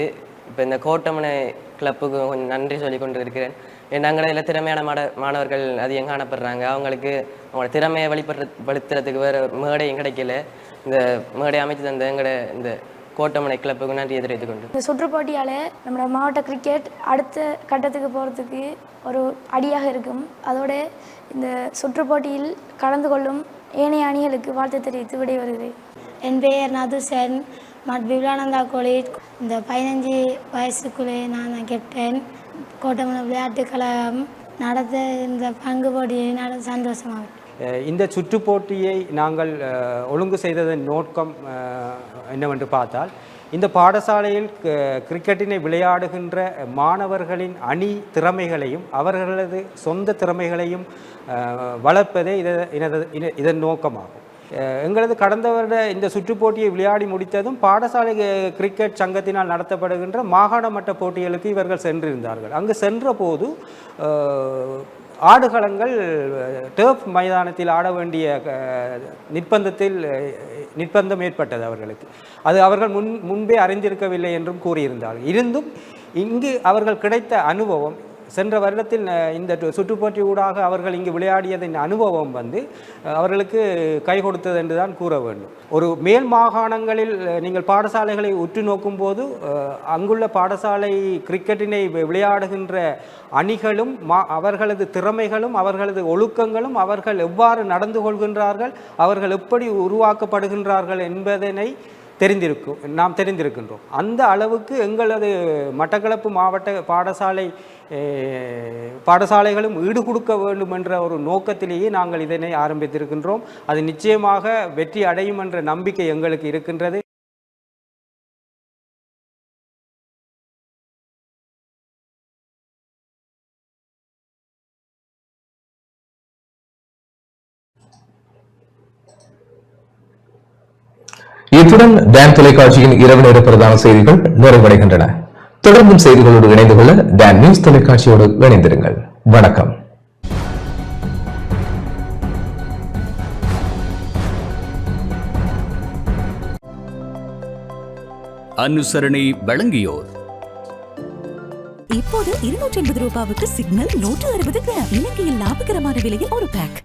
இப்போ இந்த கோட்டமுனை கிளப்புக்கு கொஞ்சம் நன்றி சொல்லி கொண்டு இருக்கிறேன். நாங்கள் இதில் திறமையான மாணவர்கள் அதிகம் காணப்படுறாங்க. அவங்களுக்கு அவங்களோட திறமையை வெளிப்படுத்துறதுக்கு வேறு மேடையும் கிடைக்கல. இந்த மேடை அமைத்து தந்த எங்களோட இந்த கோட்டமுனை கிளப்புக்கு நன்றி தெரிவித்துக் கொண்டு இந்த சுற்றுப்போட்டியால் நம்மளோட மாவட்ட கிரிக்கெட் அடுத்த கட்டத்துக்கு போகிறதுக்கு ஒரு அடியாக இருக்கும். அதோட இந்த சுற்றுப்போட்டியில் கலந்து கொள்ளும் ஏனைய அணிகளுக்கு வாழ்த்து தெரிவித்து விடைபெறுகிறேன். என் பெயர் நதுசன், விவேகானந்தா காலேஜ். இந்த 15 வயசுக்குள்ளே நான் கேப்டன். கோட்டமுனை விளையாட்டு கழகம் நடத்த இந்த பங்கு போட்டியை சந்தோஷமாக. இந்த சுற்றுப்போட்டியை நாங்கள் ஒழுங்கு செய்ததன் நோக்கம் என்னவென்று பார்த்தால், இந்த பாடசாலையில் கிரிக்கெட்டினை விளையாடுகின்ற மாணவர்களின் அணி திறமைகளையும் அவர்களது சொந்த திறமைகளையும் வளர்ப்பதே இதன் நோக்கமாகும். எங்களது கடந்த வருட இந்த சுற்றுப்போட்டியை விளையாடி முடித்ததும் பாடசாலை கிரிக்கெட் சங்கத்தினால் நடத்தப்படுகின்ற மாகாண மட்ட போட்டிகளுக்கு இவர்கள் சென்றிருந்தார்கள். அங்கு சென்ற போது ஆடுகளங்கள் டர்ஃப் மைதானத்தில் ஆட வேண்டிய நிர்பந்தம் ஏற்பட்டது அவர்களுக்கு. அது அவர்கள் முன்பே அறிந்திருக்கவில்லை என்றும் கூறியிருந்தார்கள். இருந்தும் இங்கு அவர்கள் கிடைத்த அனுபவம், சென்ற வருடத்தில் இந்த சுற்றுப்போட்டி ஊடாக அவர்கள் இங்கு விளையாடியதின் அனுபவம் அவர்களுக்கு கை கொடுத்தது என்று தான் கூற வேண்டும். ஒரு மேல் மாகாணங்களில் நீங்கள் பாடசாலைகளை உற்று நோக்கும் போது அங்குள்ள பாடசாலை கிரிக்கெட்டினை விளையாடுகின்ற அணிகளும் அவர்களது திறமைகளும் அவர்களது ஒழுக்கங்களும் அவர்கள் எவ்வாறு நடந்து கொள்கின்றார்கள், அவர்கள் எப்படி உருவாக்கப்படுகின்றார்கள் என்பதனை நாம் தெரிந்திருக்கின்றோம். அந்த அளவுக்கு எங்களது மட்டக்களப்பு மாவட்ட பாடசாலைகளும் ஈடு கொடுக்க வேண்டும் என்ற ஒரு நோக்கத்திலேயே நாங்கள் இதனை ஆரம்பித்திருக்கின்றோம். அது நிச்சயமாக வெற்றி அடையும் என்ற நம்பிக்கை எங்களுக்கு இருக்கின்றது. இத்துடன் டான் தொலைக்காட்சியின் இரவு நேர பிரதான செய்திகள் நிறைவடைகின்றன. தொடர்ந்தும் செய்திகளோடு இணைந்து கொள்ள டான் நியூஸ் தொலைக்காட்சியோடு இணைந்திருங்கள். வணக்கம். அனுசரணை வழங்கியோர். இப்போது 280 ரூபாவுக்கு சிக்னல் 160 கிராம். இலங்கையில் லாபகரமான விலையில் ஒரு பேக்.